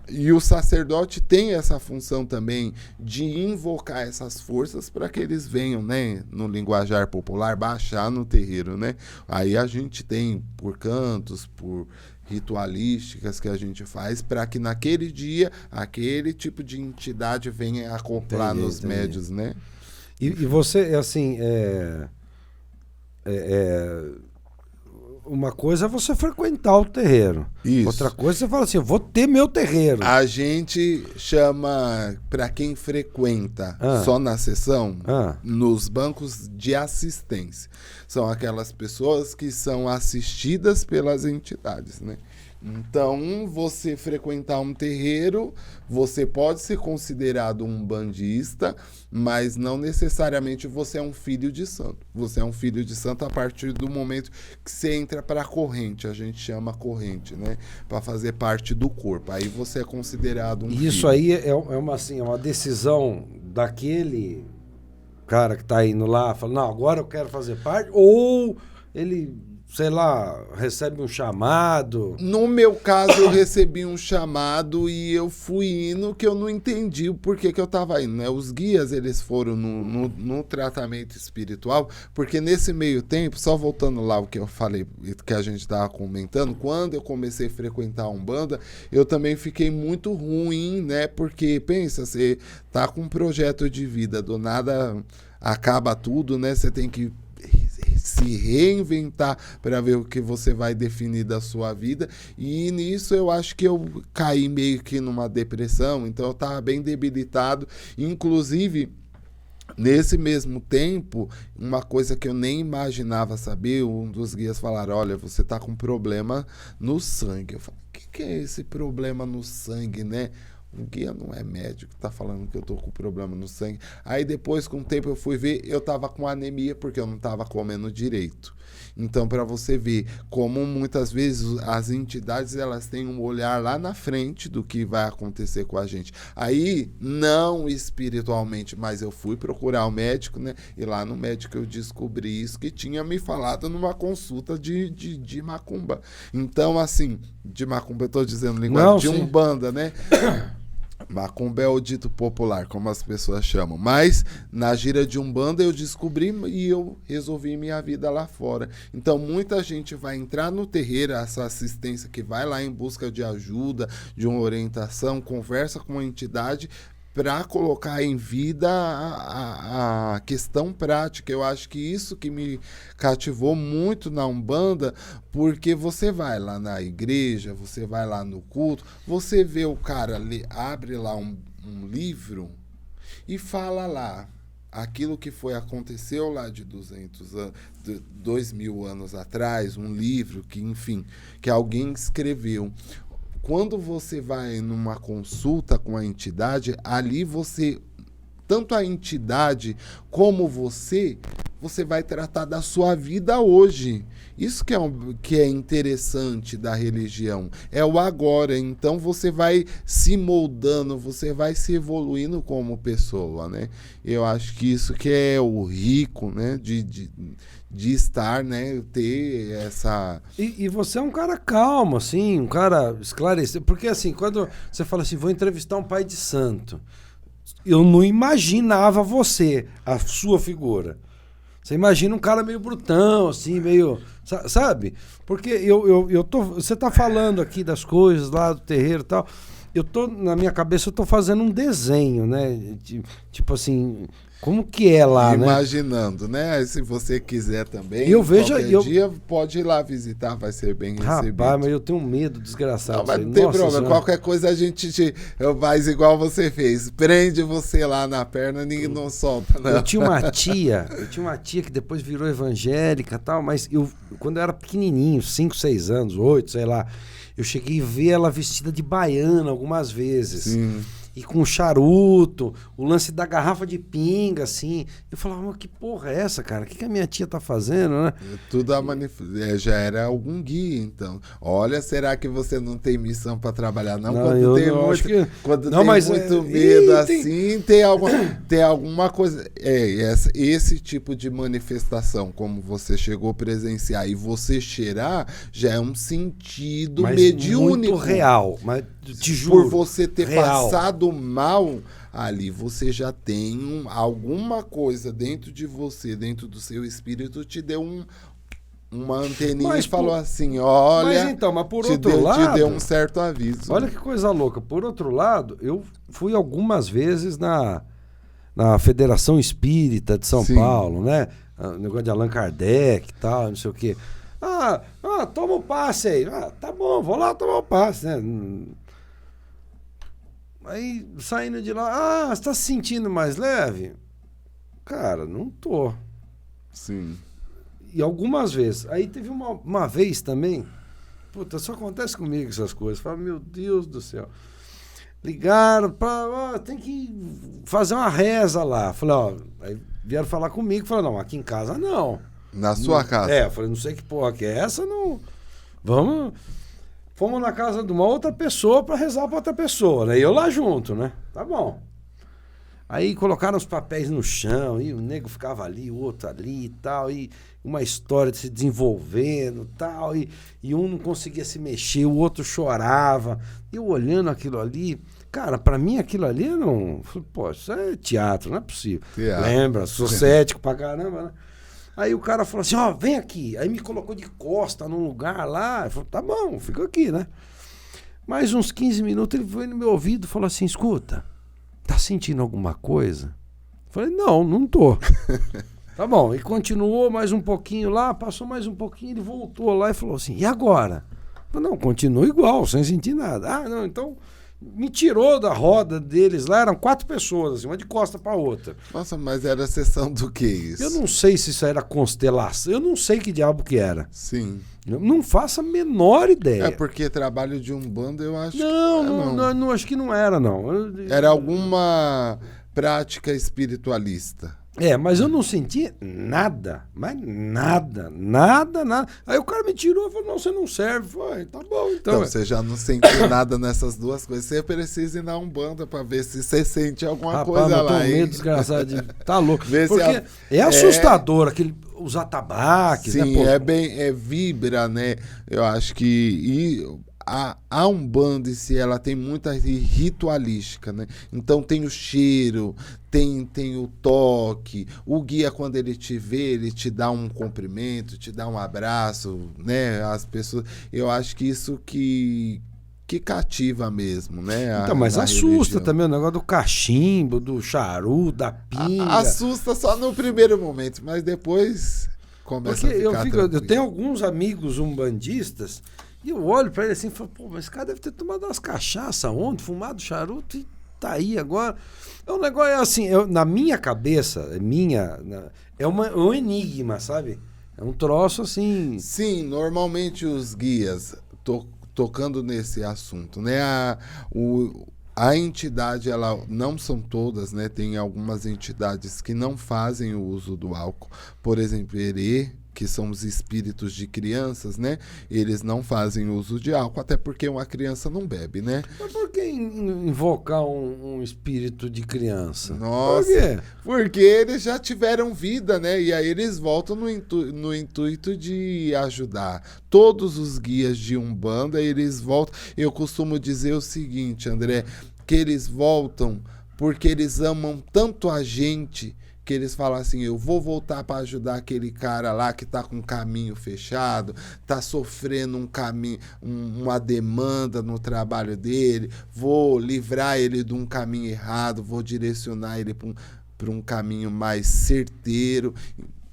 e o sacerdote tem essa função também de invocar essas forças para que eles venham, né, no linguajar popular, baixar no terreiro, né? Aí a gente tem por cantos, por ritualísticas que a gente faz para que naquele dia aquele tipo de entidade venha acoplar nos médios, né? E você, assim, uma coisa é você frequentar o terreiro. Isso. Outra coisa é você fala assim, eu vou ter meu terreiro. A gente chama, para quem frequenta só na sessão, nos bancos de assistência. São aquelas pessoas que são assistidas pelas entidades, né? Então, você frequentar um terreiro, você pode ser considerado um bandista, mas não necessariamente você é um filho de santo. Você é um filho de santo a partir do momento que você entra para a corrente, a gente chama corrente, né? Para fazer parte do corpo. Aí você é considerado um filho. Isso aí é uma decisão daquele cara que está indo lá, falando, não, agora eu quero fazer parte, ou ele, sei lá, recebe um chamado. No meu caso, eu recebi um chamado e eu fui indo que eu não entendi o porquê que eu estava indo, né? Os guias, eles foram no tratamento espiritual, porque nesse meio tempo, só voltando lá o que eu falei, que a gente estava comentando, quando eu comecei a frequentar a Umbanda, eu também fiquei muito ruim, né? Porque, pensa, você tá com um projeto de vida, do nada acaba tudo, né? Você tem que se reinventar para ver o que você vai definir da sua vida, e nisso eu acho que eu caí meio que numa depressão, então eu estava bem debilitado, inclusive nesse mesmo tempo, uma coisa que eu nem imaginava saber, um dos guias falaram, olha, você está com problema no sangue. Eu falei, o que é esse problema no sangue, né? O guia não é médico, tá falando que eu tô com problema no sangue. Aí depois, com o tempo, eu fui ver, eu tava com anemia porque eu não tava comendo direito. Então, para você ver como muitas vezes as entidades, elas têm um olhar lá na frente do que vai acontecer com a gente. Aí, não espiritualmente, mas eu fui procurar o médico, né? E lá no médico eu descobri isso que tinha me falado numa consulta de macumba. Então, assim, de macumba eu tô dizendo linguagem de Umbanda, né? Macumba é o dito popular, como as pessoas chamam. Mas na gira de Umbanda eu descobri e eu resolvi minha vida lá fora. Então muita gente vai entrar no terreiro, essa assistência que vai lá em busca de ajuda, de uma orientação, conversa com a entidade para colocar em vida a questão prática. Eu acho que isso que me cativou muito na Umbanda, porque você vai lá na igreja, você vai lá no culto, você vê o cara abre lá um livro e fala lá aquilo que aconteceu lá de 2.000 anos atrás, um livro que, enfim, que alguém escreveu. quando você vai numa consulta com a entidade, ali você, tanto a entidade como você vai tratar da sua vida hoje. Isso que é interessante da religião. É o agora. Então você vai se moldando, você vai se evoluindo como pessoa, né? Eu acho que isso que é o rico, né? De estar, né? Ter essa... E você é um cara calmo, assim, um cara esclarecido. Porque assim, quando você fala assim, vou entrevistar um pai de santo, eu não imaginava você, a sua figura. Você imagina um cara meio brutão, assim, meio... Sabe? Porque você tá falando aqui das coisas lá do terreiro e tal. Na minha cabeça, eu tô fazendo um desenho, né? Tipo assim, como que é lá, imaginando, né? Se você quiser também, eu vejo, dia pode ir lá visitar, vai ser bem recebido. Rapaz, mas eu tenho um medo desgraçado. Não, mas não tem problema, senhora. Qualquer coisa a gente faz igual você fez. Prende você lá na perna, ninguém não solta, não. Eu tinha uma tia que depois virou evangélica e tal, mas quando eu era pequenininho, 5, 6 anos, 8, sei lá, eu cheguei a ver ela vestida de baiana algumas vezes. Sim. E com charuto, o lance da garrafa de pinga, assim. Eu falava, mas que porra é essa, cara? O que a minha tia tá fazendo, né? Tudo já era algum guia, então. Olha, será que você não tem missão para trabalhar? Não, quando tem muito, quando tem muito medo assim, tem alguma coisa. Esse tipo de manifestação, como você chegou a presenciar e você cheirar, já é um sentido mediúnico. Muito real, mas te juro. Por você ter real. Passado mal, ali você já tem alguma coisa dentro de você, dentro do seu espírito, te deu uma anteninha e falou assim, olha, mas por outro lado, te deu um certo aviso. Olha que coisa louca. Por outro lado, eu fui algumas vezes na Federação Espírita de São Paulo, né? O negócio de Allan Kardec e tal, não sei o quê. Toma o passe aí. Tá bom, vou lá tomar o passe, né? Aí, saindo de lá, você tá se sentindo mais leve? Cara, não tô. Sim. E algumas vezes. Aí teve uma vez também, puta, só acontece comigo essas coisas. Fala, meu Deus do céu. Ligaram tem que fazer uma reza lá. Falei, aí vieram falar comigo. Falei, não, aqui em casa não. Na sua casa? Eu falei, não sei que porra que é essa, não. Fomos na casa de uma outra pessoa para rezar para outra pessoa, né? E eu lá junto, né? Tá bom. Aí colocaram os papéis no chão, e o nego ficava ali, o outro ali e tal, e uma história se desenvolvendo tal, e um não conseguia se mexer, o outro chorava. Eu olhando aquilo ali, cara, pra mim aquilo ali não... Pô, isso é teatro, não é possível. Teatro. Lembra? Sou cético pra caramba, né? Aí o cara falou assim, vem aqui. Aí me colocou de costa num lugar lá. Eu falei, tá bom, fica aqui, né? Mais uns 15 minutos ele foi no meu ouvido e falou assim, escuta, tá sentindo alguma coisa? Eu falei, não tô. Tá bom, e continuou mais um pouquinho lá, passou mais um pouquinho, ele voltou lá e falou assim, e agora? Eu falei, não, continua igual, sem sentir nada. Não, então... Me tirou da roda deles lá, eram 4 pessoas, assim, uma de costa para outra. Nossa, mas era a sessão do que isso? Eu não sei se isso era constelação, eu não sei que diabo que era. Sim. Eu não faço a menor ideia. É porque trabalho de Umbanda, eu acho não, acho que não era, não. Era alguma prática espiritualista. Mas eu não senti nada, mas nada. Aí o cara me tirou e falou, não, você não serve. Falei, tá bom, então. Você já não sentiu nada nessas duas coisas. Você precisa ir na Umbanda pra ver se você sente alguma coisa lá. Rapaz, eu tô meio desgraçado de... Tá louco. Porque é assustador, aquele... Os atabaques, sim, né? Vibra, né? Eu acho que... A Umbanda em si, ela tem muita ritualística, né? Então tem o cheiro, tem o toque, o guia quando ele te vê, ele te dá um cumprimento, te dá um abraço, né? As pessoas, eu acho que isso que cativa mesmo, né? Então, mas assusta também o negócio do cachimbo, do charuto, da pinga. Assusta só no primeiro momento, mas depois começa a ficar eu tenho alguns amigos umbandistas. E eu olho pra ele assim e falo, pô, mas esse cara deve ter tomado umas cachaças ontem, fumado charuto e tá aí agora. O negócio é assim, na minha cabeça, é um enigma, sabe? É um troço assim... Sim, normalmente os guias, tocando nesse assunto, né? A entidade, ela não são todas, né? Tem algumas entidades que não fazem o uso do álcool. Por exemplo, Herê, que são os espíritos de crianças, né? Eles não fazem uso de álcool, até porque uma criança não bebe, né? Mas por que invocar um espírito de criança? Nossa, Por quê? porque eles já tiveram vida, né? E aí eles voltam no intuito de ajudar. Todos os guias de Umbanda, eles voltam. Eu costumo dizer o seguinte, André, que eles voltam porque eles amam tanto a gente que eles falam assim, eu vou voltar para ajudar aquele cara lá que tá com um caminho fechado, tá sofrendo um caminho, uma demanda no trabalho dele, vou livrar ele de um caminho errado, vou direcionar ele para um caminho mais certeiro,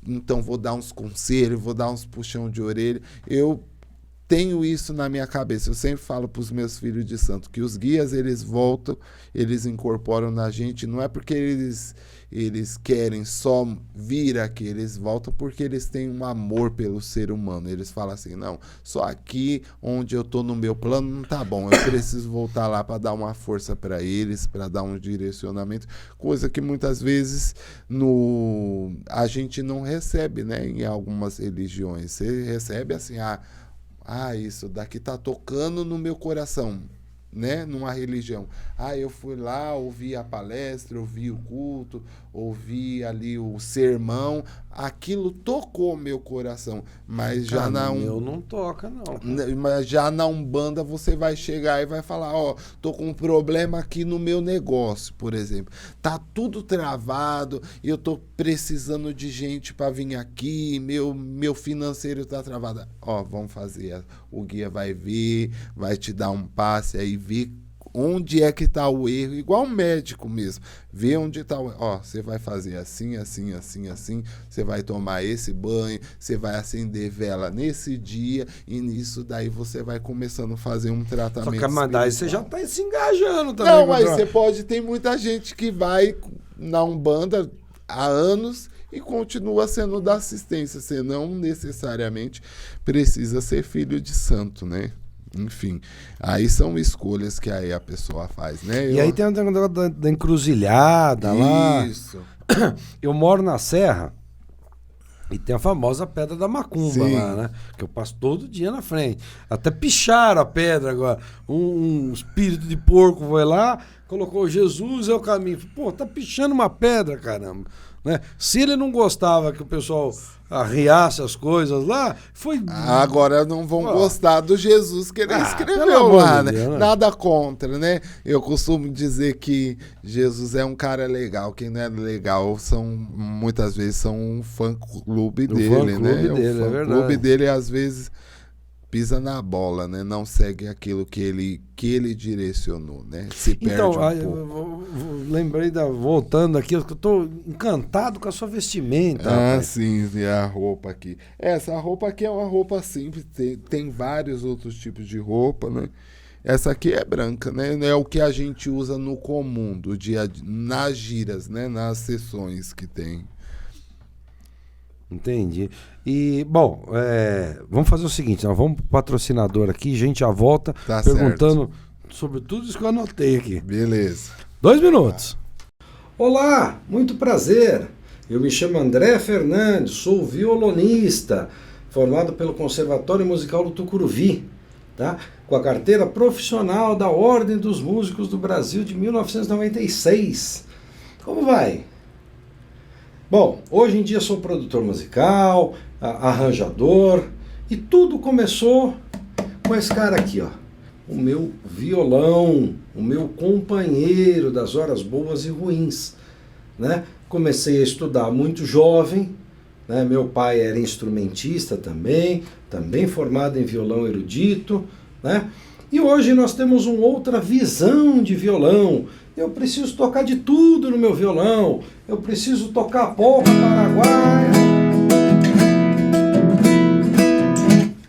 então vou dar uns conselhos, vou dar uns puxão de orelha. Eu tenho isso na minha cabeça. Eu sempre falo para os meus filhos de santo que os guias, eles voltam, eles incorporam na gente, não é porque eles querem só vir aqui, eles voltam porque eles têm um amor pelo ser humano. Eles falam assim, não, só aqui onde eu tô no meu plano não tá bom, eu preciso voltar lá para dar uma força para eles, para dar um direcionamento, coisa que muitas vezes a gente não recebe, né, em algumas religiões. Você recebe assim, isso daqui tá tocando no meu coração, né? Numa religião. Eu fui lá, ouvi a palestra, ouvi o culto, ouvi ali o sermão, aquilo tocou meu coração, mas já não toca, não. Mas já na Umbanda você vai chegar e vai falar, tô com um problema aqui no meu negócio, por exemplo. Tá tudo travado, eu tô precisando de gente para vir aqui, meu financeiro tá travado. Vamos fazer. O guia vai ver, vai te dar um passe aí, ver onde é que está o erro, igual um médico mesmo, vê onde está o erro. Você vai fazer assim, assim, assim, assim, você vai tomar esse banho, você vai acender vela nesse dia, e nisso daí você vai começando a fazer um tratamento. Só que mas daí você já está se engajando também. Não, mas você tem muita gente que vai na Umbanda há anos e continua sendo da assistência, você não necessariamente precisa ser filho de santo, né? Enfim, aí são escolhas que aí a pessoa faz, né? E aí tem um negócio da encruzilhada lá. Isso. Eu moro na Serra e tem a famosa Pedra da Macumba. Sim. Lá, né? Que eu passo todo dia na frente. Até picharam a pedra agora. Um espírito de porco foi lá, colocou Jesus é o caminho. Pô, tá pichando uma pedra, caramba. Né? Se ele não gostava que o pessoal arriasse as coisas lá, foi... Agora não vão gostar do Jesus que ele escreveu lá, né? Deus, né? Nada contra, né? Eu costumo dizer que Jesus é um cara legal. Quem não é legal muitas vezes são um fã-clube dele, né? É o fã-clube dele, às vezes, pisa na bola, né? Não segue aquilo que ele direcionou, né? Se perde um pouco. Lembrei, voltando aqui, eu estou encantado com a sua vestimenta. Sim, a roupa aqui. Essa roupa aqui é uma roupa simples, tem vários outros tipos de roupa, né? Essa aqui é branca, né? É o que a gente usa no comum, do dia nas giras, né? Nas sessões que tem. Entendi. E, bom, vamos fazer o seguinte, nós vamos pro patrocinador aqui, a gente já volta perguntando sobre tudo isso que eu anotei aqui. Beleza. 2 minutos. Olá, muito prazer. Eu me chamo André Fernandes, sou violonista, formado pelo Conservatório Musical do Tucuruvi, tá? Com a carteira profissional da Ordem dos Músicos do Brasil de 1996. Como vai? Bom, hoje em dia sou produtor musical, arranjador, e tudo começou com esse cara aqui, ó. O meu violão, o meu companheiro das horas boas e ruins, né? Comecei a estudar muito jovem, né? Meu pai era instrumentista também formado em violão erudito, né? E hoje nós temos uma outra visão de violão. Eu preciso tocar de tudo no meu violão. Eu preciso tocar polca paraguaia.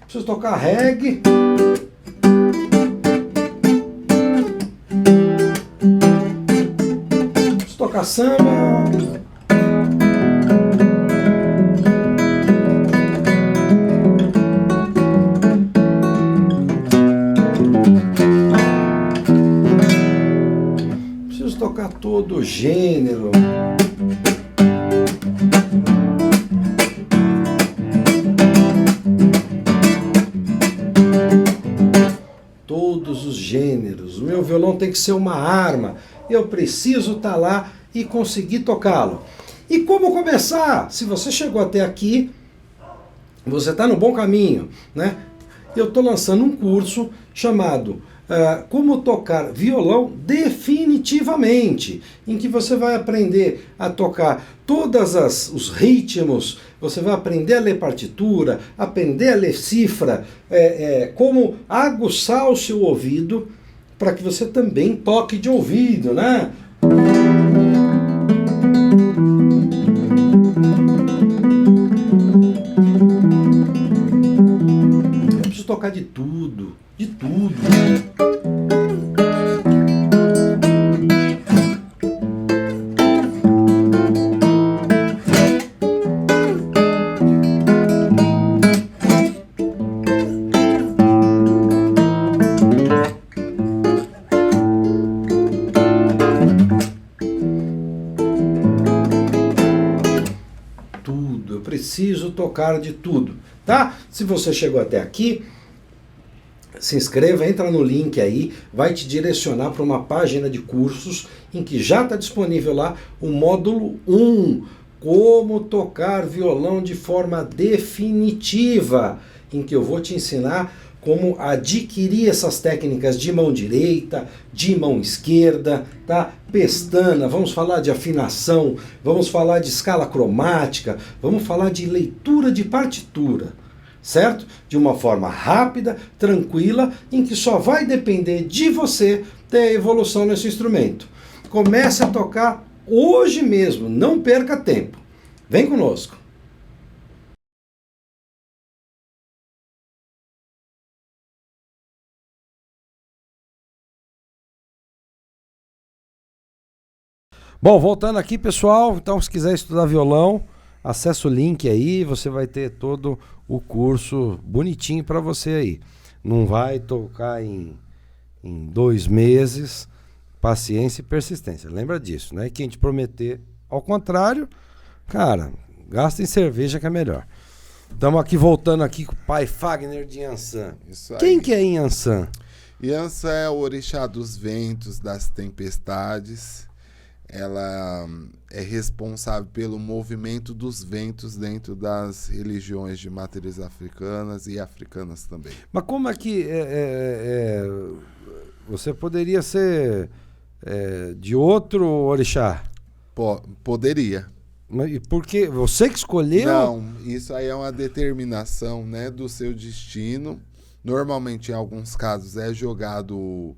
Preciso tocar reggae. Preciso tocar samba. todo gênero. Todos os gêneros. O meu violão tem que ser uma arma. Eu preciso estar lá e conseguir tocá-lo. E como começar? Se você chegou até aqui, você está no bom caminho, né? Eu estou lançando um curso chamado Como Tocar Violão Definitivamente, em que você vai aprender a tocar todos os ritmos, você vai aprender a ler partitura, aprender a ler cifra, como aguçar o seu ouvido para que você também toque de ouvido, né? Eu preciso tocar de tudo, de tudo. Eu preciso tocar de tudo, tá? Se você chegou até aqui, se inscreva, entra no link aí, vai te direcionar para uma página de cursos em que já está disponível lá o módulo 1, como tocar violão de forma definitiva, em que eu vou te ensinar como adquirir essas técnicas de mão direita, de mão esquerda, tá? Pestana, vamos falar de afinação, vamos falar de escala cromática, vamos falar de leitura de partitura, certo? De uma forma rápida, tranquila, em que só vai depender de você ter evolução nesse instrumento. Comece a tocar hoje mesmo, não perca tempo. Vem conosco. Bom, voltando aqui, pessoal, então se quiser estudar violão, acessa o link aí, você vai ter todo o curso bonitinho para você aí. Não vai tocar em 2 meses, paciência e persistência. Lembra disso, né? Quem te prometer ao contrário, cara, gasta em cerveja que é melhor. Estamos aqui voltando aqui com o pai Fagner de Iansã. Quem que é Iansã? Iansã é o orixá dos ventos, das tempestades. Ela é responsável pelo movimento dos ventos dentro das religiões de matriz africanas e africanas também. Mas como é que você poderia ser de outro orixá? Poderia. Mas por quê? Você que escolheu? Não, isso aí é uma determinação, né, do seu destino. Normalmente, em alguns casos, é jogado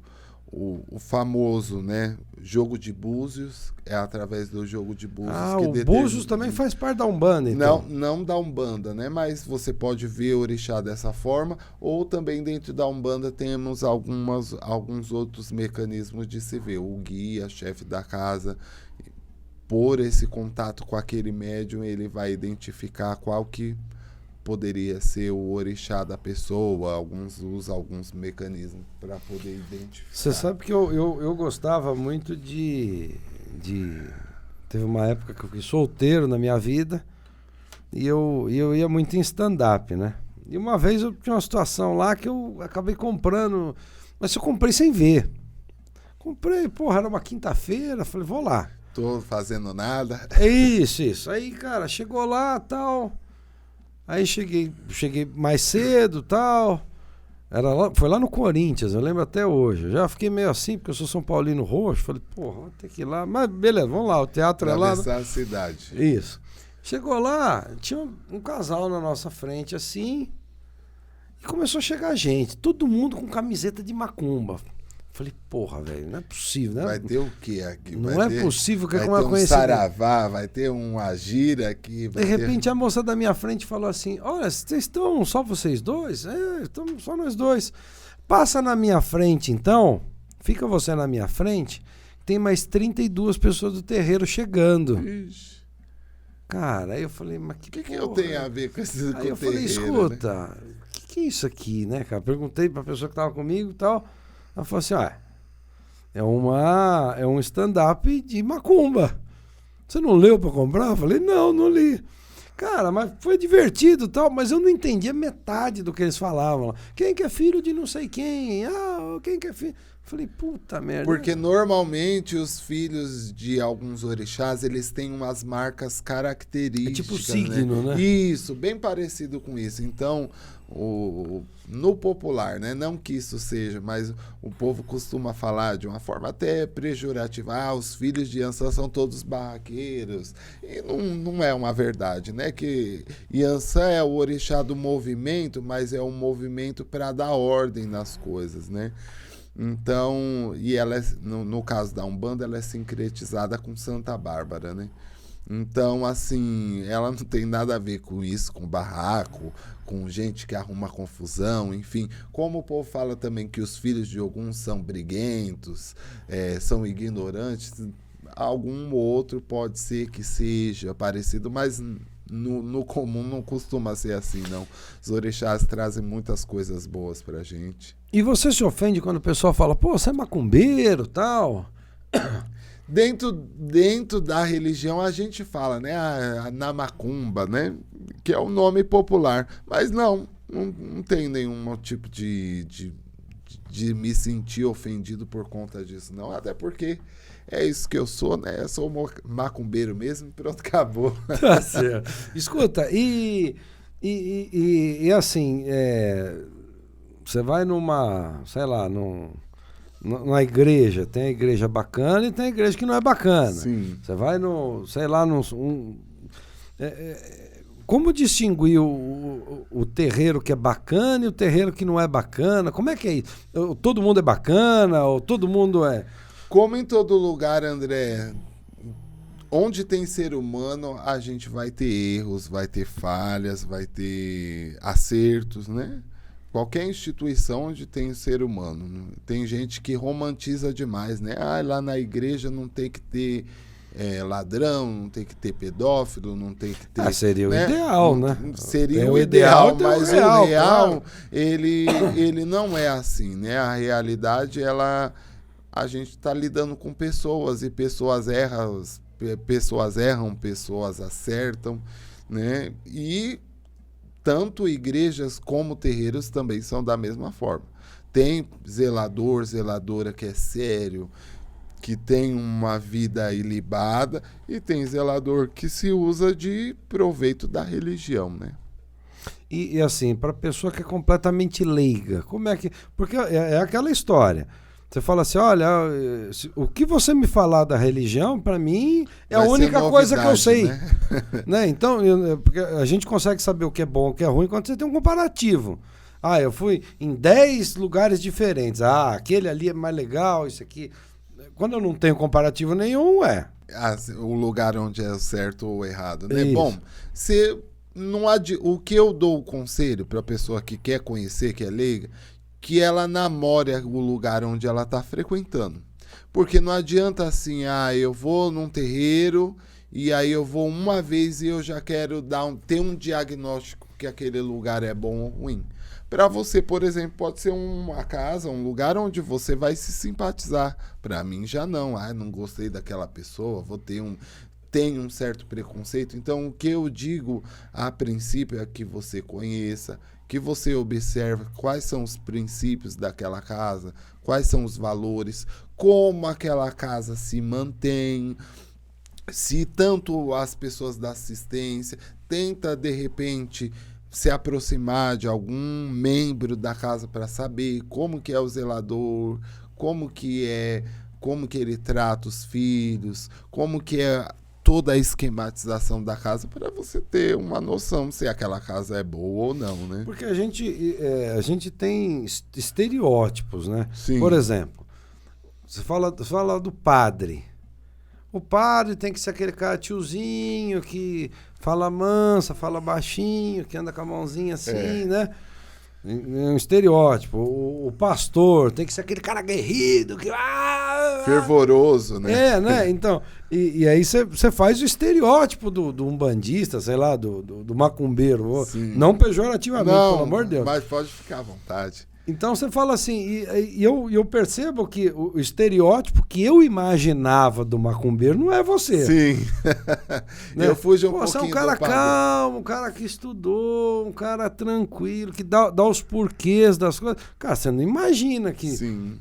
o famoso, né, jogo de búzios, é através do jogo de búzios que o búzios também faz parte da Umbanda, então. Não da Umbanda, né, mas você pode ver o orixá dessa forma, ou também dentro da Umbanda temos alguns outros mecanismos de se ver. O guia, chefe da casa, por esse contato com aquele médium, ele vai identificar qual que poderia ser o orixá da pessoa. Alguns usam alguns mecanismos para poder identificar. Você sabe que eu gostava muito de... Teve uma época que eu fui solteiro na minha vida e eu ia muito em stand-up, né? E uma vez eu tinha uma situação lá que eu acabei comprando, mas eu comprei sem ver. Comprei, porra, era uma quinta-feira, falei, vou lá. Tô fazendo nada. Isso. Aí, cara, chegou lá, tal... Aí cheguei mais cedo, tal. Foi lá no Corinthians, eu lembro até hoje. Eu já fiquei meio assim, porque eu sou São Paulino roxo. Falei, porra, vou ter que ir lá. Mas beleza, vamos lá, o teatro é lá. Atravessar a cidade. Isso. Chegou lá, tinha um casal na nossa frente, assim. E começou a chegar gente, todo mundo com camiseta de macumba. Falei, porra, velho, não é possível, né? Vai ter o quê aqui? Não é possível que vai com uma ter um coincidência. saravá, vai ter um agira aqui. De repente a moça da minha frente falou assim, olha, vocês estão só vocês dois? Estamos só nós dois. Passa na minha frente então, fica você na minha frente, tem mais 32 pessoas do terreiro chegando. Ixi. Cara, aí eu falei, mas que eu tenho a ver com esse Aí eu falei, escuta, né? Que é isso aqui, né, cara? Perguntei pra pessoa que tava comigo e tal. Ela falou assim, É um stand-up de macumba. Você não leu para comprar? Eu falei, não li. Cara, mas foi divertido e tal, mas eu não entendia metade do que eles falavam. Quem que é filho de não sei quem? Quem que é filho... Eu falei, puta merda. Porque normalmente os filhos de alguns orixás, eles têm umas marcas características. É tipo signo, né? Isso, bem parecido com isso. Então, no popular, né? Não que isso seja, mas o povo costuma falar de uma forma até pejorativa. Os filhos de Iansã são todos barraqueiros. E não é uma verdade, né? Que Iansã é o orixá do movimento, mas é um movimento para dar ordem nas coisas, né? Então, e ela no caso da Umbanda, ela é sincretizada com Santa Bárbara, né? Então, assim, ela não tem nada a ver com isso, com barraco, com gente que arruma confusão, enfim. Como o povo fala também que os filhos de alguns são briguentos, são ignorantes, algum outro pode ser que seja parecido, mas no comum não costuma ser assim, não. Os orixás trazem muitas coisas boas pra gente. E você se ofende quando o pessoal fala, pô, você é macumbeiro e tal? Dentro da religião a gente fala, né? Na macumba, né? Que é o nome popular. Mas não tem nenhum tipo de me sentir ofendido por conta disso, não. Até porque é isso que eu sou, né? Eu sou macumbeiro mesmo e pronto, acabou. Tá certo. Escuta, e assim, você vai numa, sei lá, numa igreja, tem a igreja bacana e tem a igreja que não é bacana. Sim. Você vai sei lá, como distinguir o terreiro que é bacana e o terreiro que não é bacana? Como é que é isso? Todo mundo é bacana ou todo mundo é... Como em todo lugar, André, onde tem ser humano, a gente vai ter erros, vai ter falhas, vai ter acertos, né? Qualquer instituição onde tem ser humano. Tem gente que romantiza demais, né? Lá na igreja não tem que ter ladrão, não tem que ter pedófilo, não tem que ter... seria o ideal, né? Seria o ideal, mas o real, claro. ele não é assim, né? A realidade, a gente está lidando com pessoas e pessoas erram, pessoas acertam, né? E tanto igrejas como terreiros também são da mesma forma. Tem zeladora que é sério, que tem uma vida ilibada, e tem zelador que se usa de proveito da religião, né? E assim, para pessoa que é completamente leiga, como é que... Porque é aquela história. Você fala assim, olha, o que você me falar da religião, para mim, é a única coisa que eu sei. Né? Então, porque a gente consegue saber o que é bom e o que é ruim quando você tem um comparativo. Eu fui em 10 lugares diferentes. Aquele ali é mais legal, isso aqui... Quando eu não tenho comparativo nenhum, o lugar onde é certo ou errado, né? Isso. Bom, o que eu dou o conselho para a pessoa que quer conhecer, que é leiga, que ela namore o lugar onde ela está frequentando. Porque não adianta assim, eu vou num terreiro e aí eu vou uma vez e eu já quero ter um diagnóstico que aquele lugar é bom ou ruim. Para você, por exemplo, pode ser uma casa, um lugar onde você vai se simpatizar. Para mim já não. Não gostei daquela pessoa, tenho um certo preconceito. Então, o que eu digo a princípio é que você conheça, que você observe quais são os princípios daquela casa, quais são os valores, como aquela casa se mantém, se tanto as pessoas da assistência, tenta de repente se aproximar de algum membro da casa para saber como que é o zelador, como que ele trata os filhos, como que é toda a esquematização da casa, para você ter uma noção se aquela casa é boa ou não, né? Porque a gente tem estereótipos, né? Sim. Por exemplo, você fala do padre. O padre tem que ser aquele cara tiozinho que fala mansa, fala baixinho, que anda com a mãozinha assim, né? É um estereótipo. O pastor tem que ser aquele cara aguerrido, que... fervoroso, né? Né? Então, e aí você faz o estereótipo do umbandista, sei lá, do macumbeiro. Sim. Não pejorativamente, pelo amor de Deus. Mas pode ficar à vontade. Então você fala assim, e eu percebo que o estereótipo que eu imaginava do macumbeiro não é você. Sim. Né? Eu fujo um Você é um pouquinho cara do padrão. calmo, um cara que estudou, um cara tranquilo, que dá os porquês das coisas. Cara, você não imagina que... Sim.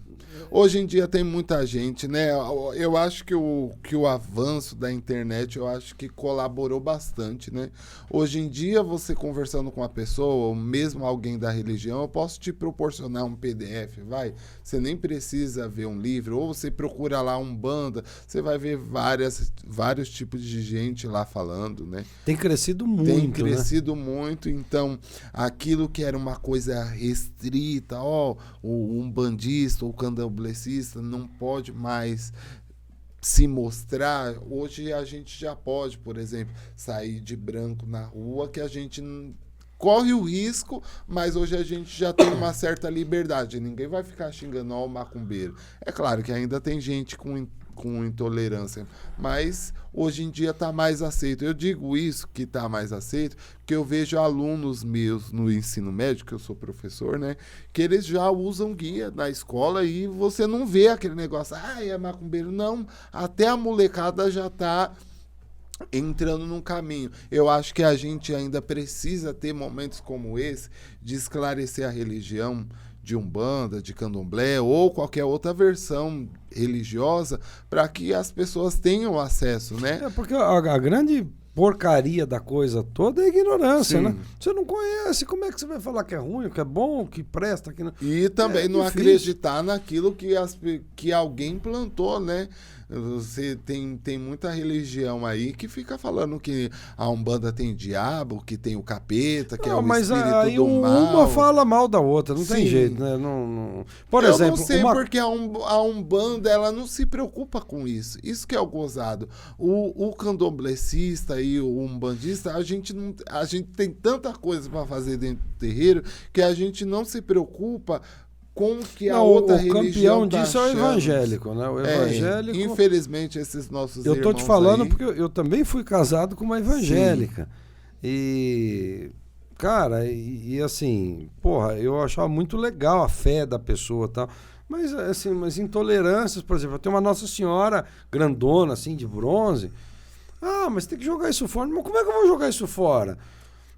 Hoje em dia tem muita gente, né? Eu acho que o avanço da internet, eu acho que colaborou bastante, né? Hoje em dia, você conversando com uma pessoa, ou mesmo alguém da religião, eu posso te proporcionar um PDF, vai? Você nem precisa ver um livro, ou você procura lá Umbanda, você vai ver vários tipos de gente lá falando, né? Tem crescido muito, Tem crescido muito, então aquilo que era uma coisa restrita, ó, o umbandista ou candomblessista não pode mais se mostrar. Hoje a gente já pode, por exemplo, sair de branco na rua, que a gente corre o risco, mas hoje a gente já tem uma certa liberdade. Ninguém vai ficar xingando ó, o macumbeiro. É claro que ainda tem gente com intolerância, mas hoje em dia está mais aceito. Eu digo isso, que está mais aceito, porque eu vejo alunos meus no ensino médio, que eu sou professor, né, que eles já usam guia na escola e você não vê aquele negócio, é macumbeiro, não, até a molecada já está entrando num caminho. Eu acho que a gente ainda precisa ter momentos como esse de esclarecer a religião de Umbanda, de Candomblé ou qualquer outra versão religiosa para que as pessoas tenham acesso, né? É porque a grande porcaria da coisa toda é a ignorância, Sim. né? Você não conhece, como é que você vai falar que é ruim, que é bom, que presta, que não... E também não difícil. acreditar naquilo que alguém plantou, né? Você tem muita religião aí que fica falando que a Umbanda tem diabo, que tem o capeta, que é o mas espírito aí do mal. uma fala mal da outra, não tem Sim. jeito, né? Não... Por Eu exemplo, não sei porque a Umbanda ela não se preocupa com isso. Isso que é o gozado. O candomblessista e o umbandista, a gente tem tanta coisa para fazer dentro do terreiro que a gente não se preocupa com que a outra religião campeão disso é o evangélico, né? O evangélico... infelizmente, esses nossos Eu tô irmãos te falando aí... porque eu também fui casado com uma evangélica. E... Cara, e assim... Porra, eu achava muito legal a fé da pessoa e tal. Mas, assim, mas intolerâncias, por exemplo, eu tenho uma Nossa Senhora grandona, assim, de bronze. Mas tem que jogar isso fora. Mas como é que eu vou jogar isso fora?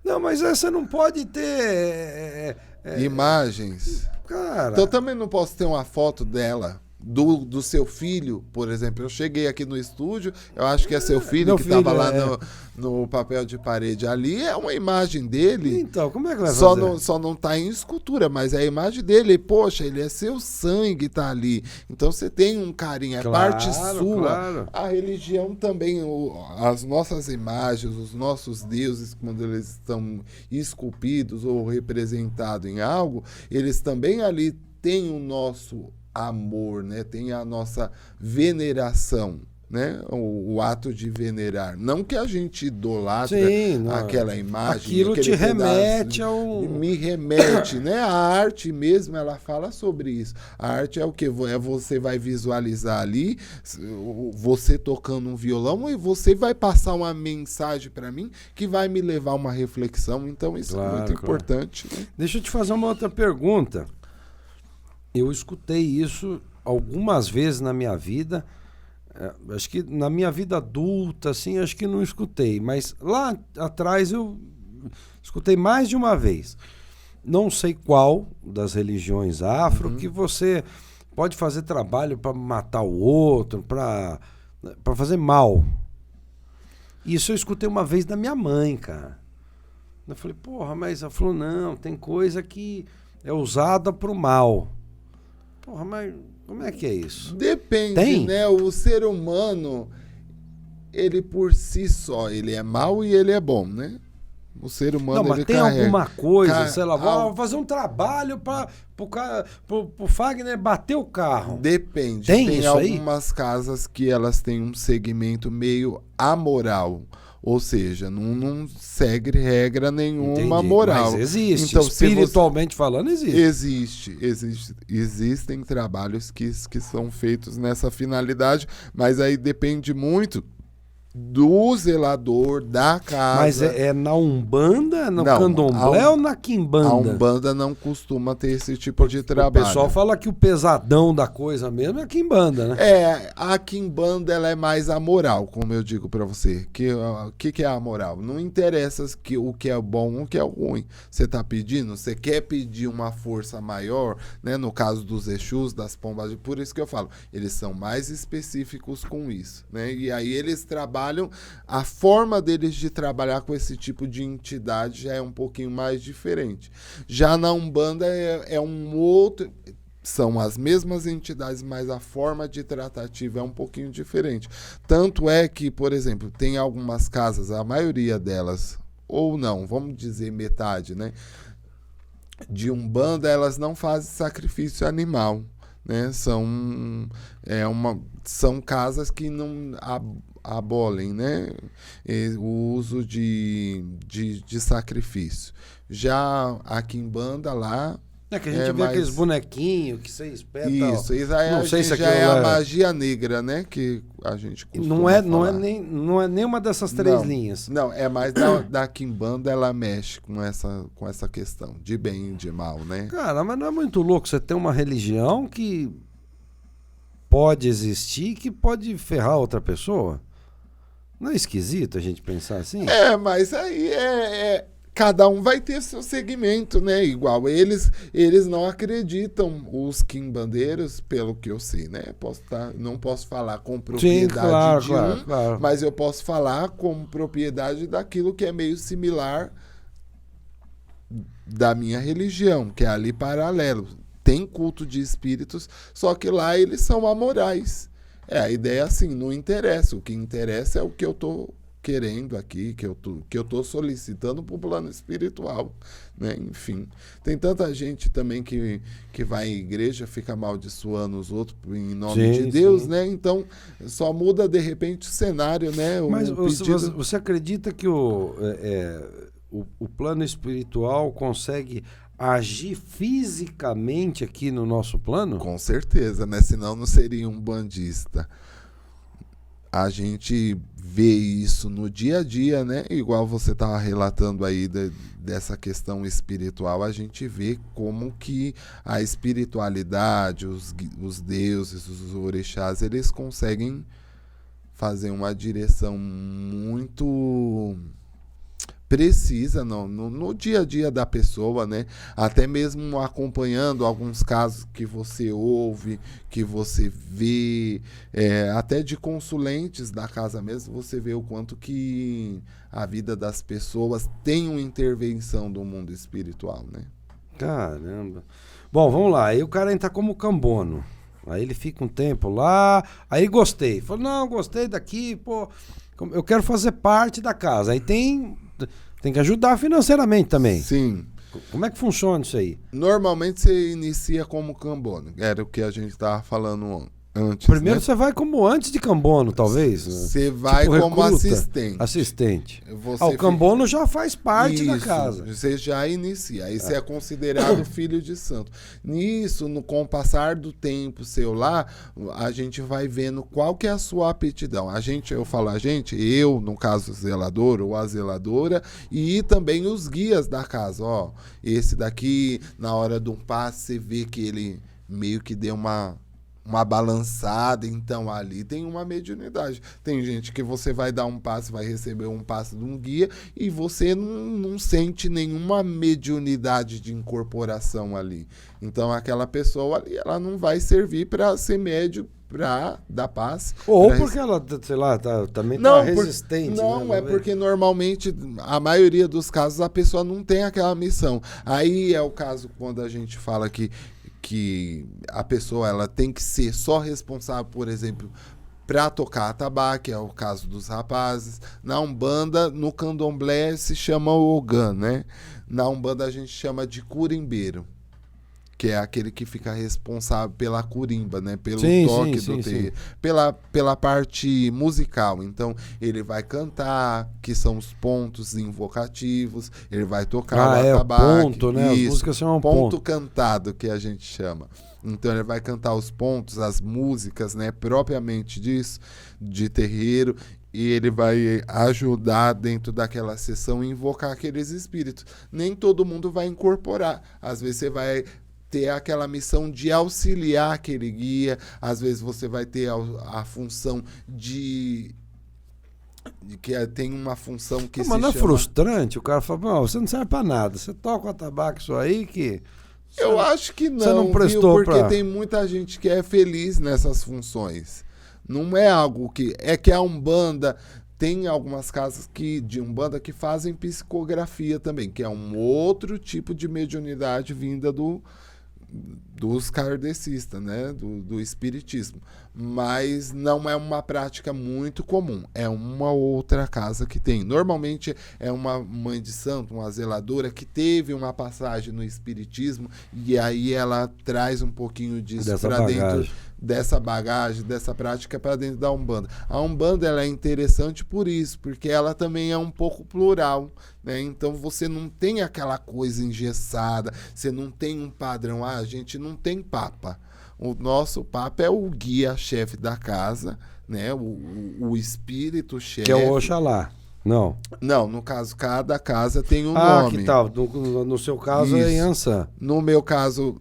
Não, mas você não pode ter... imagens. Cara... Então eu também não posso ter uma foto dela, do seu filho, por exemplo. Eu cheguei aqui no estúdio, eu acho que é seu filho que estava lá no papel de parede. Ali é uma imagem dele. Então, como é que vai fazer? Só não tá em escultura, mas é a imagem dele. Poxa, ele é seu sangue, tá ali. Então você tem um carinho, é parte sua. Claro. A religião também, as nossas imagens, os nossos deuses, quando eles estão esculpidos ou representados em algo, eles também ali têm o nosso amor, né? Tem a nossa veneração, né? O ato de venerar. Não que a gente idolatra aquela imagem. Aquilo te remete ao... Me remete, né? A arte mesmo, ela fala sobre isso. A arte é o quê? Você vai visualizar ali, você tocando um violão e você vai passar uma mensagem para mim que vai me levar a uma reflexão. Então isso é muito importante. Né? Deixa eu te fazer uma outra pergunta. Eu escutei isso algumas vezes na minha vida, acho que na minha vida adulta, assim, acho que não escutei, mas lá atrás eu escutei mais de uma vez. Não sei qual das religiões afro que você pode fazer trabalho para matar o outro, para fazer mal. Isso eu escutei uma vez da minha mãe, cara. Eu falei, porra, mas ela falou, não, tem coisa que é usada pro mal. Porra, mas como é que é isso? Depende, né? O ser humano, ele por si só, ele é mau e ele é bom, né? O ser humano, não, mas ele tem carrega... alguma coisa, sei lá, vou fazer um trabalho para pro Fagner bater o carro. Depende. Tem isso algumas casas que elas têm um segmento meio amoral. Ou seja, não segue regra nenhuma moral. Mas existe, então, espiritualmente falando, existe. Existem trabalhos que são feitos nessa finalidade, mas aí depende muito do zelador da casa. Mas é na Umbanda, no Não, Candomblé ou na Quimbanda? A Umbanda não costuma ter esse tipo de trabalho. O pessoal fala que o pesadão da coisa mesmo é a Quimbanda, né? A Quimbanda ela é mais amoral, como eu digo pra você. O que é a moral? Não interessa o que é bom ou o que é ruim. Você tá pedindo, você quer pedir uma força maior, né? No caso dos Exus, das pombas, por isso que eu falo, eles são mais específicos com isso, né? E aí eles trabalham, a forma deles de trabalhar com esse tipo de entidade já é um pouquinho mais diferente. Já na Umbanda é um outro... São as mesmas entidades, mas a forma de tratativa é um pouquinho diferente. Tanto é que, por exemplo, tem algumas casas, a maioria delas, ou não, vamos dizer metade, né? De Umbanda, elas não fazem sacrifício animal, né? São casas que não abolem, né? O uso de sacrifício. Já a Quimbanda lá... É que a gente vê aqueles bonequinhos que você espeta. Isso não sei se já é a magia negra, né? Que a gente costuma não é nenhuma dessas três linhas. Não, é mais da Quimbanda, ela mexe com essa questão de bem e de mal, né? Cara, mas não é muito louco você ter uma religião que pode existir, que pode ferrar outra pessoa? Não é esquisito a gente pensar assim? Mas aí cada um vai ter seu segmento, né? Igual eles não acreditam, os quimbandeiros, pelo que eu sei, né? Não posso falar com propriedade claro. Mas eu posso falar com propriedade daquilo que é meio similar da minha religião, que é ali paralelo. Tem culto de espíritos, só que lá eles são amorais. A ideia é assim, não interessa. O que interessa é o que eu tô querendo aqui, que eu tô solicitando para o plano espiritual, né? Enfim, tem tanta gente também que vai à igreja, fica amaldiçoando os outros em nome de Deus, né? Então, só muda de repente o cenário, né? Mas você acredita que o plano espiritual consegue agir fisicamente aqui no nosso plano? Com certeza, né? Senão não seria um bandista. A gente vê isso no dia a dia, né? Igual você estava relatando aí dessa questão espiritual, a gente vê como que a espiritualidade, os deuses, os orixás, eles conseguem fazer uma direção muito precisa no dia a dia da pessoa, né? Até mesmo acompanhando alguns casos que você ouve, que você vê, até de consulentes da casa mesmo, você vê o quanto que a vida das pessoas tem uma intervenção do mundo espiritual, né? Caramba. Bom, vamos lá. Aí o cara entra como cambono. Aí ele fica um tempo lá, aí gostei. Falou, não, gostei daqui, pô, eu quero fazer parte da casa. Aí tem que ajudar financeiramente também. Sim. Como é que funciona isso aí? Normalmente você inicia como cambono. Era o que a gente estava falando antes. Primeiro, né? você vai como antes de cambono, talvez. Você vai tipo como recruta, assistente. O cambono já faz parte da casa. Você já inicia. Aí você é considerado filho de santo. Nisso, com o passar do tempo seu lá, a gente vai vendo qual que é a sua aptidão. Eu, no caso, o zelador ou a zeladora, e também os guias da casa. Ó, esse daqui, na hora de um passe, você vê que ele meio que deu uma balançada, então ali tem uma mediunidade. Tem gente que você vai dar um passe, vai receber um passe de um guia e você não sente nenhuma mediunidade de incorporação ali. Então aquela pessoa ali, ela não vai servir para ser médio, para dar passe. Ou porque ela, sei lá, também tá resistente. Não, né? Porque normalmente, a maioria dos casos, a pessoa não tem aquela missão. Aí é o caso quando a gente fala que a pessoa ela tem que ser só responsável, por exemplo, para tocar atabaque, é o caso dos rapazes. Na Umbanda, no Candomblé se chama Ogã, né? Na Umbanda a gente chama de curimbeiro, que é aquele que fica responsável pela curimba, né? Pelo toque do terreiro, pela parte musical. Então, ele vai cantar, que são os pontos invocativos, ele vai tocar o atabaque. O ponto, né? Isso, as músicas são ponto cantado, que a gente chama. Então, ele vai cantar os pontos, as músicas, né? Propriamente disso, de terreiro. e ele vai ajudar dentro daquela sessão a invocar aqueles espíritos. Nem todo mundo vai incorporar. Às vezes você vai ter aquela missão de auxiliar aquele guia, às vezes você vai ter a função de que tem uma função que mas não é frustrante? O cara fala, não, você não serve pra nada, você toca o atabaque isso aí que... Eu acho que não, você não prestou, viu? Porque tem muita gente que é feliz nessas funções. Não é algo que... É que a Umbanda... Tem algumas casas de Umbanda que fazem psicografia também, que é um outro tipo de mediunidade vinda dos kardecistas, né? do espiritismo. Mas não é uma prática muito comum. É uma outra casa que tem. Normalmente é uma mãe de santo, uma zeladora, que teve uma passagem no espiritismo e aí ela traz um pouquinho disso para dentro dessa bagagem, dessa prática para dentro da Umbanda. A Umbanda ela é interessante por isso, porque ela também é um pouco plural, né? Então você não tem aquela coisa engessada, você não tem um padrão. A gente não tem papa. O nosso papa é o guia-chefe da casa, né? O espírito-chefe. Que é o Oxalá. Não. Não, no caso, cada casa tem um nome. Que tal? No seu caso Isso. é Iansã. No caso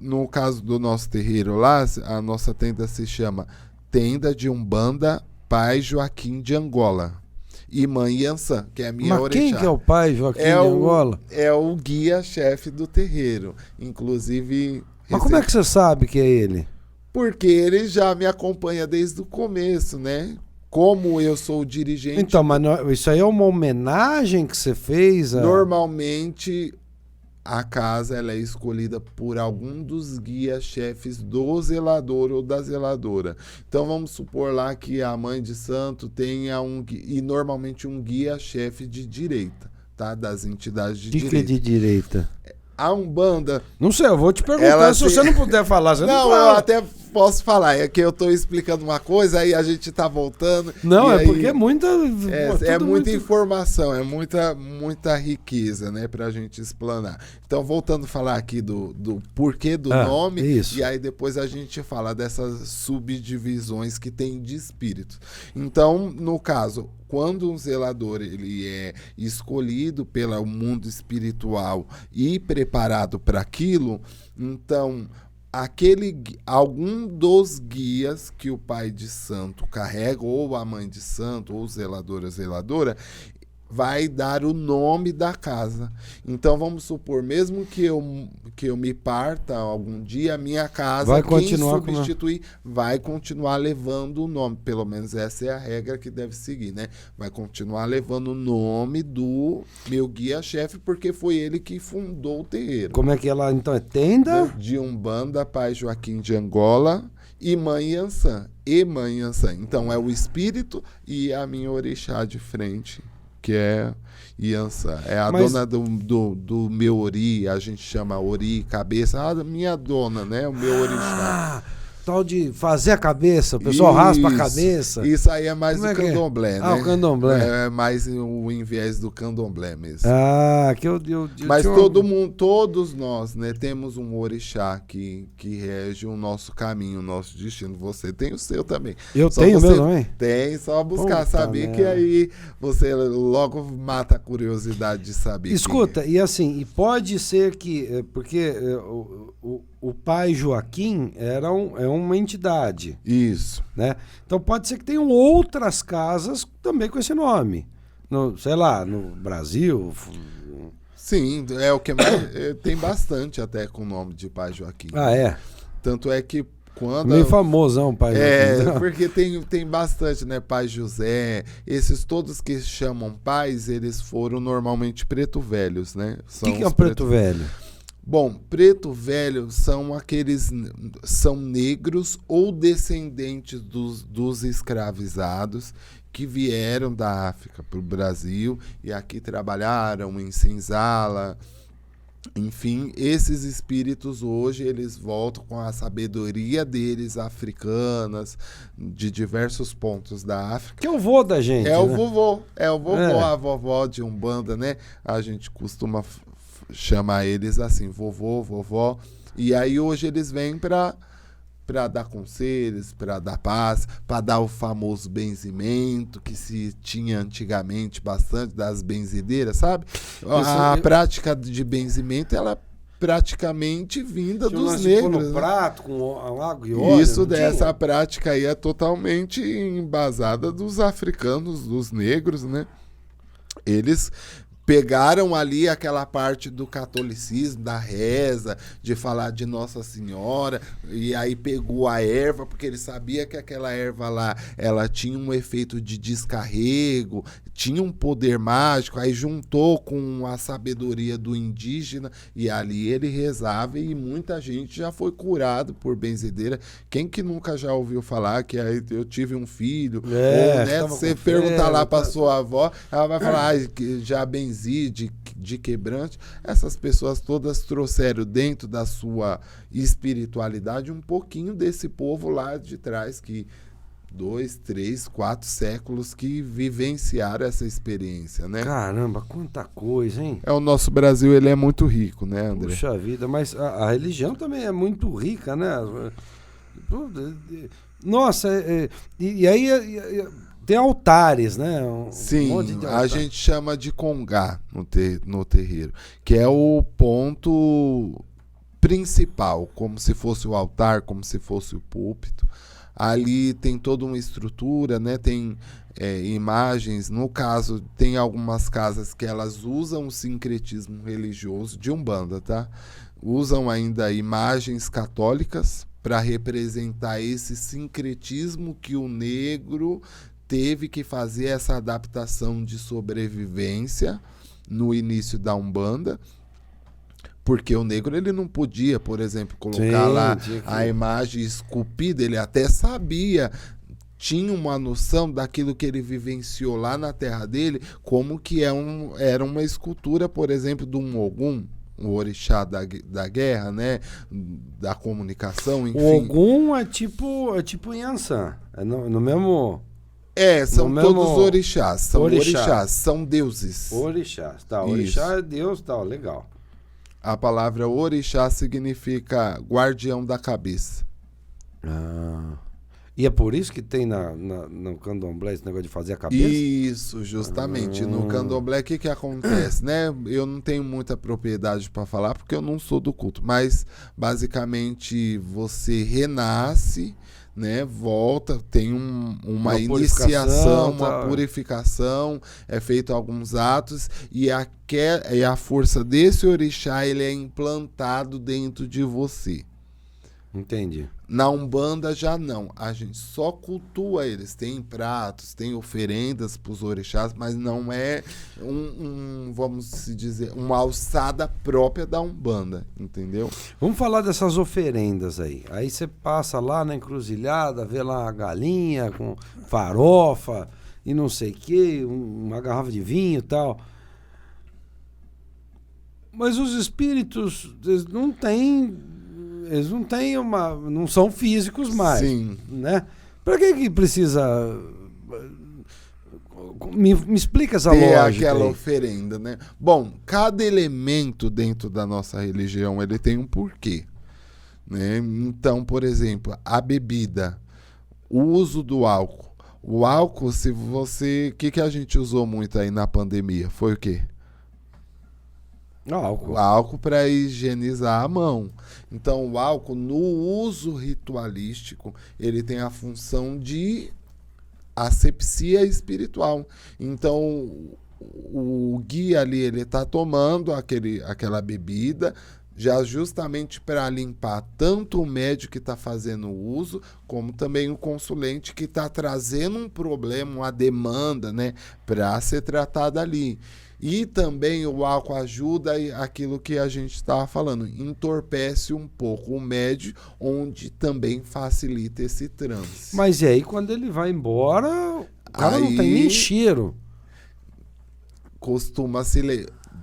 do nosso terreiro lá, a nossa tenda se chama Tenda de Umbanda Pai Joaquim de Angola. E Mãe Iansã, que é a minha orixá. Quem que é o Pai Joaquim de Angola? É o guia-chefe do terreiro. Inclusive... Mas como é que você sabe que é ele? Porque ele já me acompanha desde o começo, né? Como eu sou o dirigente... Então, mas isso aí é uma homenagem que você fez? Normalmente, a casa ela é escolhida por algum dos guias-chefes do zelador ou da zeladora. Então, vamos supor lá que a mãe de santo tenha e normalmente um guia-chefe de direita, tá? Das entidades de direita. Que é de direita? A Umbanda... Não sei, eu vou te perguntar. Se você não puder falar, você não fala. Eu até posso falar. É que eu estou explicando uma coisa, aí a gente está voltando. Não, aí, porque é muita... É muita informação, é muita riqueza, né, para a gente explanar. Então, voltando a falar aqui do porquê do nome, isso. E aí depois a gente fala dessas subdivisões que tem de espíritos. Então, no caso... Quando um zelador ele é escolhido pelo mundo espiritual e preparado para aquilo, então algum dos guias que o pai de santo carrega, ou a mãe de santo, ou zeladora, vai dar o nome da casa. Então, vamos supor, mesmo que eu me parta algum dia, a minha casa, vai continuar quem substituir, vai continuar levando o nome. Pelo menos essa é a regra que deve seguir, né? Vai continuar levando o nome do meu guia-chefe, porque foi ele que fundou o terreiro. Como é que ela, então, é tenda? De Umbanda, Pai Joaquim de Angola e Mãe Iansã. Então, é o espírito e a minha orixá de frente, que é Iansã. É a dona do meu ori, a gente chama ori, cabeça. A minha dona, né? O meu orixá. Tal de fazer a cabeça, o pessoal raspa a cabeça. Isso aí é mais do candomblé, né? O candomblé. É mais o enviés do candomblé mesmo. Mas todos nós, né, temos um orixá que rege o nosso caminho, o nosso destino. Você tem o seu também. Eu tenho o meu também? Tem, só buscar saber, que aí você logo mata a curiosidade de saber. Escuta, e assim, e pode ser que, porque o pai Joaquim é uma entidade. Isso. Né? Então pode ser que tenham outras casas também com esse nome. Sei lá, no Brasil. Sim, é o que mais. Tem bastante até com o nome de pai Joaquim. É? Tanto é que quando... Meio famosão, pai Joaquim. Porque tem bastante, né? Pai José. Esses todos que chamam pais, eles foram normalmente preto velhos, né? O que é o preto velho? Bom, preto velho são negros ou descendentes dos escravizados que vieram da África para o Brasil e aqui trabalharam em senzala. Enfim, esses espíritos hoje eles voltam com a sabedoria deles africanas, de diversos pontos da África. Que é o vô da gente, É o vovô, a vovó de Umbanda, né? A gente costuma chamar eles assim, vovô, vovó. E aí hoje eles vêm para para dar conselhos, para dar paz, para dar o famoso benzimento que se tinha antigamente bastante das benzideiras, sabe? A prática de benzimento, ela praticamente vinda dos negros. No prato com água e óleo. Isso dessa prática aí é totalmente embasada dos africanos, dos negros, né? Eles pegaram ali aquela parte do catolicismo, da reza, de falar de Nossa Senhora, e aí pegou a erva, porque ele sabia que aquela erva lá, ela tinha um efeito de descarrego, tinha um poder mágico, aí juntou com a sabedoria do indígena, e ali ele rezava, e muita gente já foi curado por benzedeira. Quem que nunca já ouviu falar que aí eu tive um filho, ou né, você perguntar lá para sua avó, ela vai falar, que já benzi de quebrante. Essas pessoas todas trouxeram dentro da sua espiritualidade um pouquinho desse povo lá de trás, que 2, 3, 4 séculos que vivenciaram essa experiência, né? Caramba, quanta coisa, hein? O nosso Brasil, ele é muito rico, né, André? Puxa vida, mas a religião também é muito rica, né? Nossa, e aí tem altares, né? Sim, monte de altar. A gente chama de congá no terreiro, que é o ponto principal, como se fosse o altar, como se fosse o púlpito. Ali tem toda uma estrutura, né? Tem imagens. No caso, tem algumas casas que elas usam o sincretismo religioso de Umbanda, tá? Usam ainda imagens católicas para representar esse sincretismo que o negro teve que fazer, essa adaptação de sobrevivência no início da Umbanda. Porque o negro, ele não podia, por exemplo, colocar lá a imagem esculpida. Ele até sabia, tinha uma noção daquilo que ele vivenciou lá na terra dele, como que era uma escultura, por exemplo, de um Ogum, o orixá da guerra, né? Da comunicação, enfim. O Ogum é tipo Yansan, é no mesmo... São todos orixás, são orixás, são deuses. Orixás, tá, orixá é Deus, tá, legal. A palavra orixá significa guardião da cabeça. E é por isso que tem no candomblé esse negócio de fazer a cabeça? Isso, justamente. No candomblé, o que acontece, né? Eu não tenho muita propriedade para falar, porque eu não sou do culto. Mas, basicamente, você renasce, né? Volta, tem uma iniciação, uma purificação, é feito alguns atos, e a força desse orixá, ele é implantado dentro de você. Entendi. Na Umbanda já não, a gente só cultua eles, tem pratos, tem oferendas para os orixás, mas não é vamos se dizer, uma alçada própria da Umbanda, entendeu? Vamos falar dessas oferendas aí. Aí você passa lá na encruzilhada, vê lá a galinha com farofa e não sei o que, uma garrafa de vinho e tal. Mas os espíritos, eles não são físicos mais. Sim. Né? Para que precisa... Me explica essa lógica aquela aí. Oferenda, né? Bom, cada elemento dentro da nossa religião, ele tem um porquê, né? Então, por exemplo, a bebida, o uso do álcool. O álcool, o que a gente usou muito aí na pandemia? Foi o quê? O álcool para higienizar a mão. Então, o álcool, no uso ritualístico, ele tem a função de asepsia espiritual. Então, o guia ali, ele está tomando aquela bebida, já justamente para limpar tanto o médico que está fazendo o uso, como também o consulente que está trazendo um problema, uma demanda, né, para ser tratada ali. E também o álcool ajuda aquilo que a gente estava falando, entorpece um pouco o médio, onde também facilita esse transe. Mas e aí, quando ele vai embora, o cara não tem nem cheiro. Costuma-se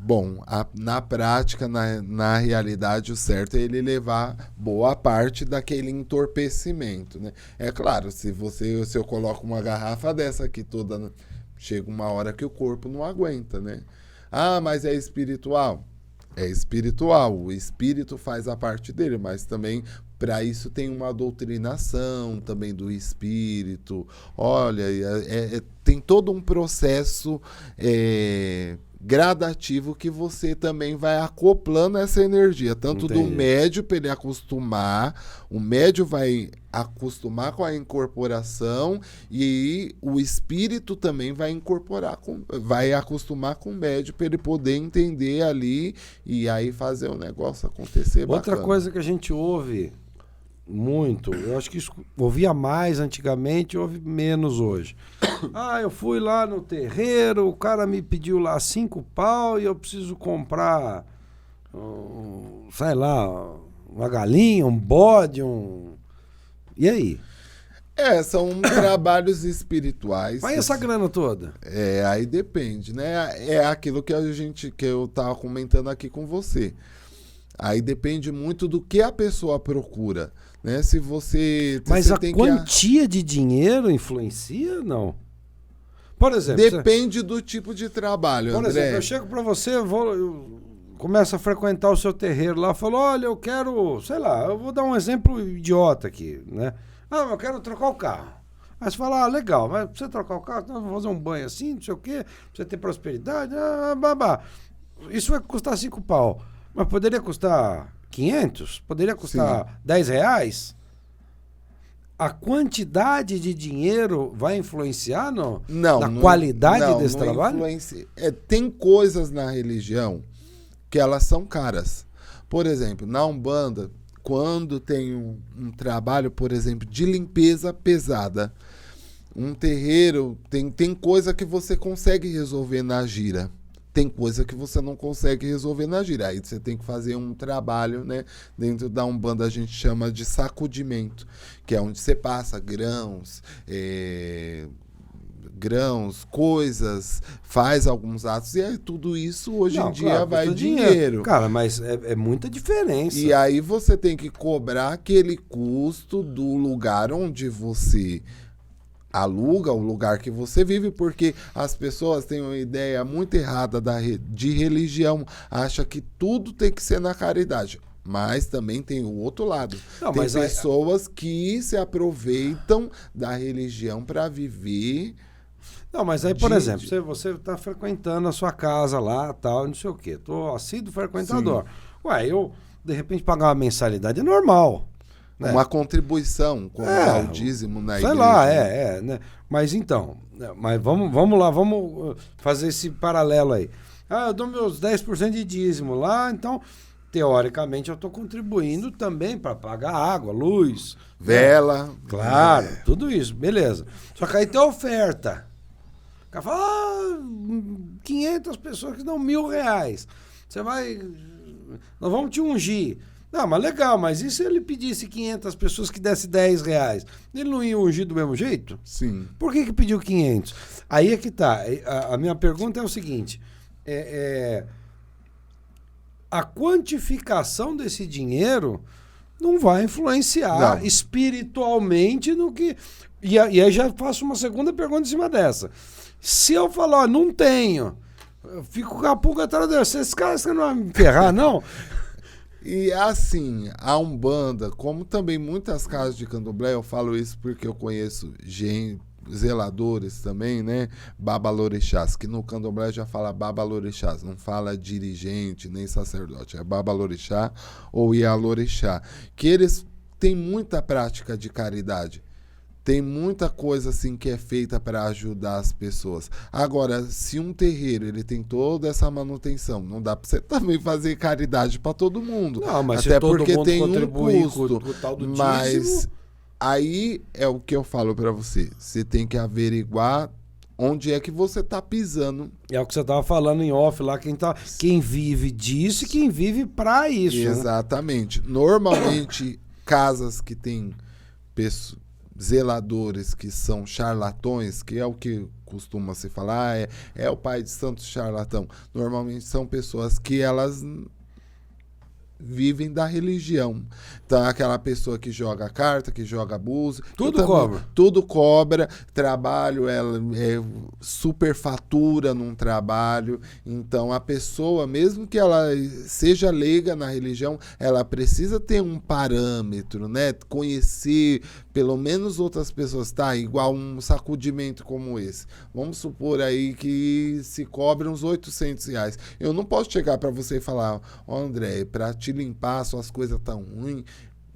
Bom, na prática, na realidade, o certo é ele levar boa parte daquele entorpecimento, né? É claro, se eu coloco uma garrafa dessa aqui toda, chega uma hora que o corpo não aguenta, né? Ah, mas é espiritual? É espiritual, o espírito faz a parte dele, mas também para isso tem uma doutrinação também do espírito. Olha, tem todo um processo gradativo que você também vai acoplando essa energia, tanto Entendi. do médio para ele acostumar, o médio vai acostumar com a incorporação e o espírito também vai vai acostumar com o médio para ele poder entender ali e aí fazer o negócio acontecer. Outra bacana. coisa que a gente ouve muito, eu acho que isso ouvia mais antigamente, ouve menos hoje. Eu fui lá no terreiro, o cara me pediu lá 5 pau e eu preciso comprar, sei lá, uma galinha, um bode, E aí? São trabalhos espirituais. Vai essa grana toda? Aí depende, né? É aquilo que eu tava comentando aqui com você. Aí depende muito do que a pessoa procura, né? Se você... Mas você a tem quantia de dinheiro influencia, não? Por exemplo... Depende do tipo de trabalho, Por André. exemplo, eu chego pra você, eu começo a frequentar o seu terreiro lá, falo, olha, eu quero, sei lá, eu vou dar um exemplo idiota aqui, né? Eu quero trocar o carro. Aí você fala, legal, mas pra você trocar o carro, nós vamos fazer um banho assim, não sei o quê, pra você ter prosperidade, babá. Isso vai custar 5 pau. Mas poderia custar 500? Poderia custar 10 reais? A quantidade de dinheiro vai influenciar na qualidade desse trabalho? Influencia. Tem coisas na religião que elas são caras. Por exemplo, na Umbanda, quando tem um trabalho, por exemplo, de limpeza pesada, um terreiro, tem coisa que você consegue resolver na gira. Tem coisa que você não consegue resolver na gira. Aí você tem que fazer um trabalho, né? Dentro da Umbanda a gente chama de sacudimento, que é onde você passa grãos, coisas, faz alguns atos, e aí tudo isso hoje em dia vai dinheiro. Cara, mas é muita diferença. E aí você tem que cobrar aquele custo do lugar onde você aluga, o lugar que você vive, porque as pessoas têm uma ideia muito errada de religião, acha que tudo tem que ser na caridade. Mas também tem o outro lado. Tem pessoas que se aproveitam da religião para viver. Não, mas aí, por exemplo, você está frequentando a sua casa lá, tal, não sei o quê. Tô assíduo frequentador. Sim. Eu, de repente, pagar uma mensalidade é normal. Né? Uma contribuição, como o dízimo na igreja. Sei lá, né? Mas então, vamos lá, vamos fazer esse paralelo aí. Eu dou meus 10% de dízimo lá, então, teoricamente, eu estou contribuindo também para pagar água, luz. Vela. Né? Claro, tudo isso, beleza. Só que aí tem oferta. O cara fala, 500 pessoas que dão R$1.000. Você vai... Nós vamos te ungir. Não, mas legal, mas e se ele pedisse 500 pessoas que desse R$10? Ele não ia ungir do mesmo jeito? Sim. Por que pediu 500? Aí é que tá. A minha pergunta é o seguinte. A quantificação desse dinheiro não vai influenciar espiritualmente no que... E aí já faço uma segunda pergunta em cima dessa. Se eu falar, não tenho, eu fico com a pulga atrás dele. Esses caras não vão me ferrar, não? E assim, a Umbanda, como também muitas casas de candomblé, eu falo isso porque eu conheço zeladores também, né? Babalorixás, que no candomblé já fala babalorixás, não fala dirigente nem sacerdote, é babalorixá ou ialorixá, que eles têm muita prática de caridade. Tem muita coisa assim que é feita para ajudar as pessoas. Agora, se um terreiro ele tem toda essa manutenção, não dá para você também fazer caridade para todo mundo. Não, mas até se todo porque mundo tem contribuir um custo. com o tal do mas dízimo... aí é o que eu falo para você. Você tem que averiguar onde é que você tá pisando. É o que você tava falando em off lá, quem vive disso e quem vive para isso. Exatamente. Né? Normalmente, casas que tem zeladores que são charlatões, que é o que costuma se falar, é o pai de santo charlatão. Normalmente são pessoas que elas vivem da religião. Então, aquela pessoa que joga carta, que joga búzio... Tudo cobra. Tudo cobra. Trabalho, ela superfatura num trabalho. Então, a pessoa, mesmo que ela seja leiga na religião, ela precisa ter um parâmetro, né? Conhecer pelo menos outras pessoas. Tá, igual um sacudimento como esse. Vamos supor aí que se cobra uns R$800. Eu não posso chegar para você e falar, André, para te limpar, suas coisas tão ruins,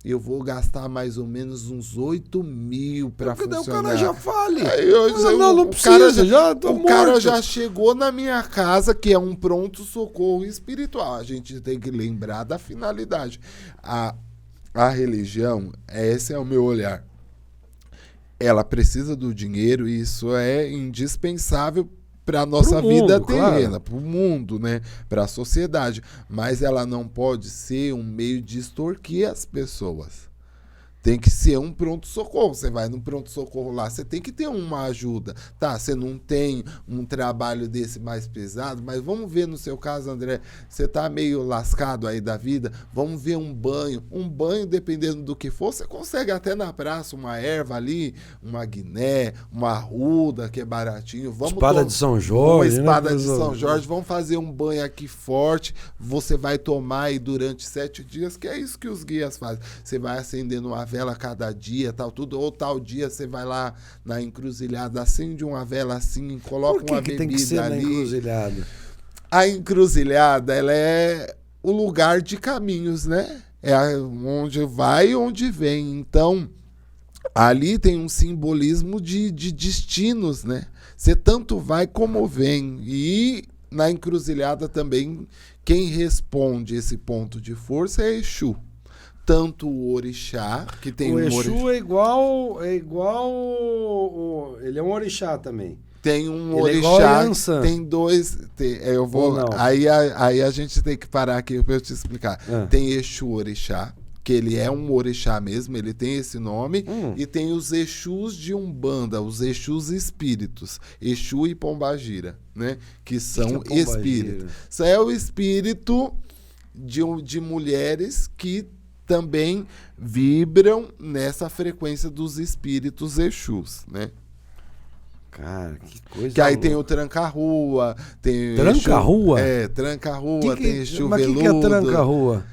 eu vou gastar mais ou menos uns 8 mil para funcionar. O cara já fale. Não precisa, o cara já chegou na minha casa, que é um pronto-socorro espiritual. A gente tem que lembrar da finalidade. A religião, esse é o meu olhar. Ela precisa do dinheiro e isso é indispensável para a nossa vida terrena, para o mundo, né? Para a sociedade. Mas ela não pode ser um meio de extorquir as pessoas. Tem que ser um pronto-socorro. Você vai no pronto-socorro lá, você tem que ter uma ajuda. Tá, você não tem um trabalho desse mais pesado, mas vamos ver no seu caso, André, você tá meio lascado aí da vida, vamos ver um banho. Um banho, dependendo do que for, você consegue até na praça, uma erva ali, uma guiné, uma arruda, que é baratinho. Espada de São Jorge. Uma espada de São Jorge. Vamos fazer um banho aqui forte, você vai tomar aí durante 7 dias, que é isso que os guias fazem. Você vai acendendo uma vela cada dia, tal, tudo, ou tal dia você vai lá na encruzilhada, acende uma vela assim, coloca uma bebida tem que ser ali. Na encruzilhada? A encruzilhada, ela é o lugar de caminhos, né? É onde vai e onde vem. Então, ali tem um simbolismo de destinos, né? Você tanto vai como vem. E na encruzilhada também, quem responde esse ponto de força é Exu. Tanto o orixá, que tem o Exu é igual, ele é um orixá também. Tem um ele orixá, é tem dois, eu vou, aí a gente tem que parar aqui para eu te explicar. Tem Exu orixá, que ele é um orixá mesmo, ele tem esse nome, e tem os Exus de Umbanda, os Exus espíritos, Exu e Pombagira, né? Que são espíritos. Isso é o espírito de mulheres que também vibram nessa frequência dos espíritos Exus, né? Cara, que coisa. Que aí tem o Tranca-Rua, tem Tranca-Rua? Tranca-Rua, tem Exu mas Veludo. Mas o que é Tranca-Rua?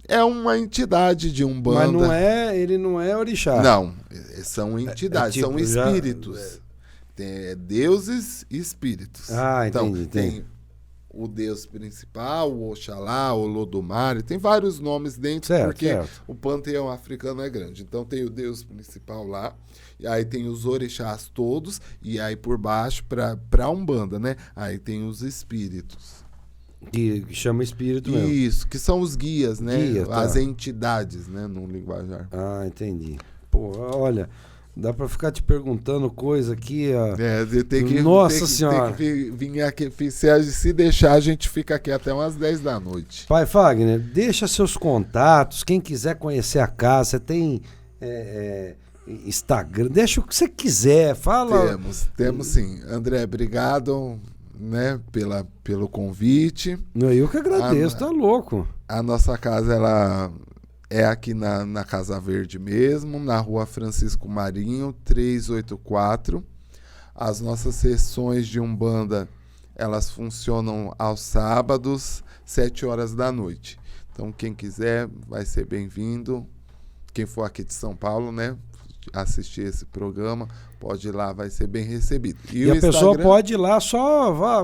É uma entidade de Umbanda. Mas ele não é orixá. Não, são entidades, tipo, são espíritos. Tem deuses e espíritos. Entendi. Tem o Deus principal, o Oxalá, o Lodumare, tem vários nomes dentro, porque o panteão africano é grande. Então tem o Deus principal lá, e aí tem os orixás todos, e aí por baixo, pra Umbanda, né? Aí tem os espíritos. Que chama espírito mesmo. Isso, que são os guias, né? As entidades, né? No linguajar. Entendi. Pô, olha... Dá pra ficar te perguntando coisa aqui, ó. Nossa Senhora. Tem que vir aqui. Se deixar, a gente fica aqui até umas 10 da noite. Pai Fagner, deixa seus contatos. Quem quiser conhecer a casa, você tem Instagram. Deixa o que você quiser. Fala. Temos sim. André, obrigado, né, pelo convite. Eu que agradeço, tá louco. A nossa casa, ela... é aqui na Casa Verde mesmo, na Rua Francisco Marinho, 384. As nossas sessões de Umbanda, elas funcionam aos sábados, 7 horas da noite. Então, quem quiser, vai ser bem-vindo. Quem for aqui de São Paulo, né, assistir esse programa, pode ir lá, vai ser bem recebido. E a pessoa pode ir lá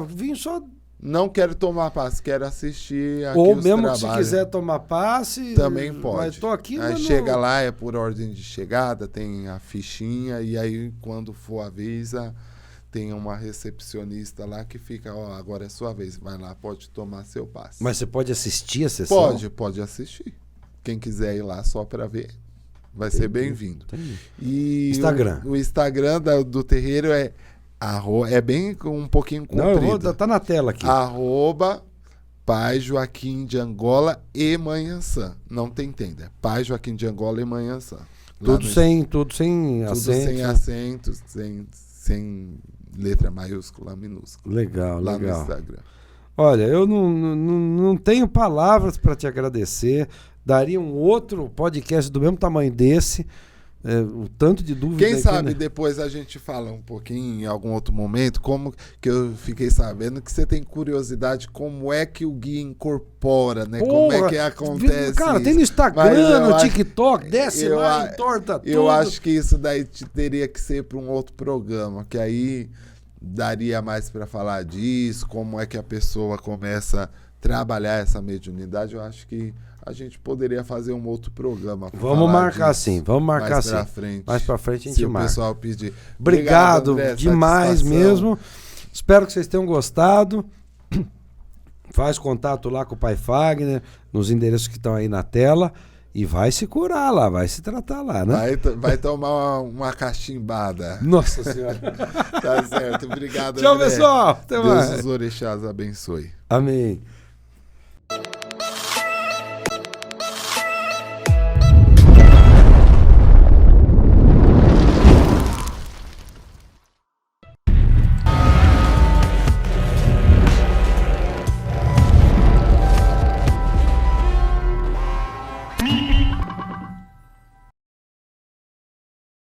vir só... Não quero tomar passe, quero assistir aqui ou os mesmo trabalhos. Que se quiser tomar passe... Também pode. Mas tô aqui, aí chega lá, é por ordem de chegada, tem a fichinha, e aí quando for a vez, tem uma recepcionista lá que fica, agora é sua vez, vai lá, pode tomar seu passe. Mas você pode assistir a sessão? Pode assistir. Quem quiser ir lá só para ver, vai ser bem-vindo. E Instagram. O Instagram do terreiro é bem um pouquinho comprido. Não, tá na tela aqui. Pai Joaquim de Angola e Manhãçã. Não tem tenda. Pai Joaquim de Angola e Manhãçã. Tudo sem acento. Sem acentos, sem letra maiúscula, minúscula. Legal. No Instagram. Olha, eu não tenho palavras para te agradecer. Daria um outro podcast do mesmo tamanho desse. O tanto de dúvida. Quem sabe depois a gente fala um pouquinho em algum outro momento, como que eu fiquei sabendo que você tem curiosidade como é que o guia incorpora, né? Porra, como é que acontece cara, isso. tem no Instagram, no TikTok, desce lá, entorta tudo. Eu acho que isso daí teria que ser para um outro programa, que aí daria mais para falar disso, como é que a pessoa começa a trabalhar essa mediunidade. Eu acho que a gente poderia fazer um outro programa. Vamos marcar sim, vamos marcar sim. Mais pra frente a gente marca. Se o pessoal pedir. Obrigado André, demais mesmo. Espero que vocês tenham gostado. Faz contato lá com o Pai Fagner, nos endereços que estão aí na tela. E vai se curar lá, vai se tratar lá, né? Vai tomar uma cachimbada. Nossa Senhora. Tá certo, obrigado. Tchau, André. Pessoal. Até mais. Deus os orixás abençoe. Amém.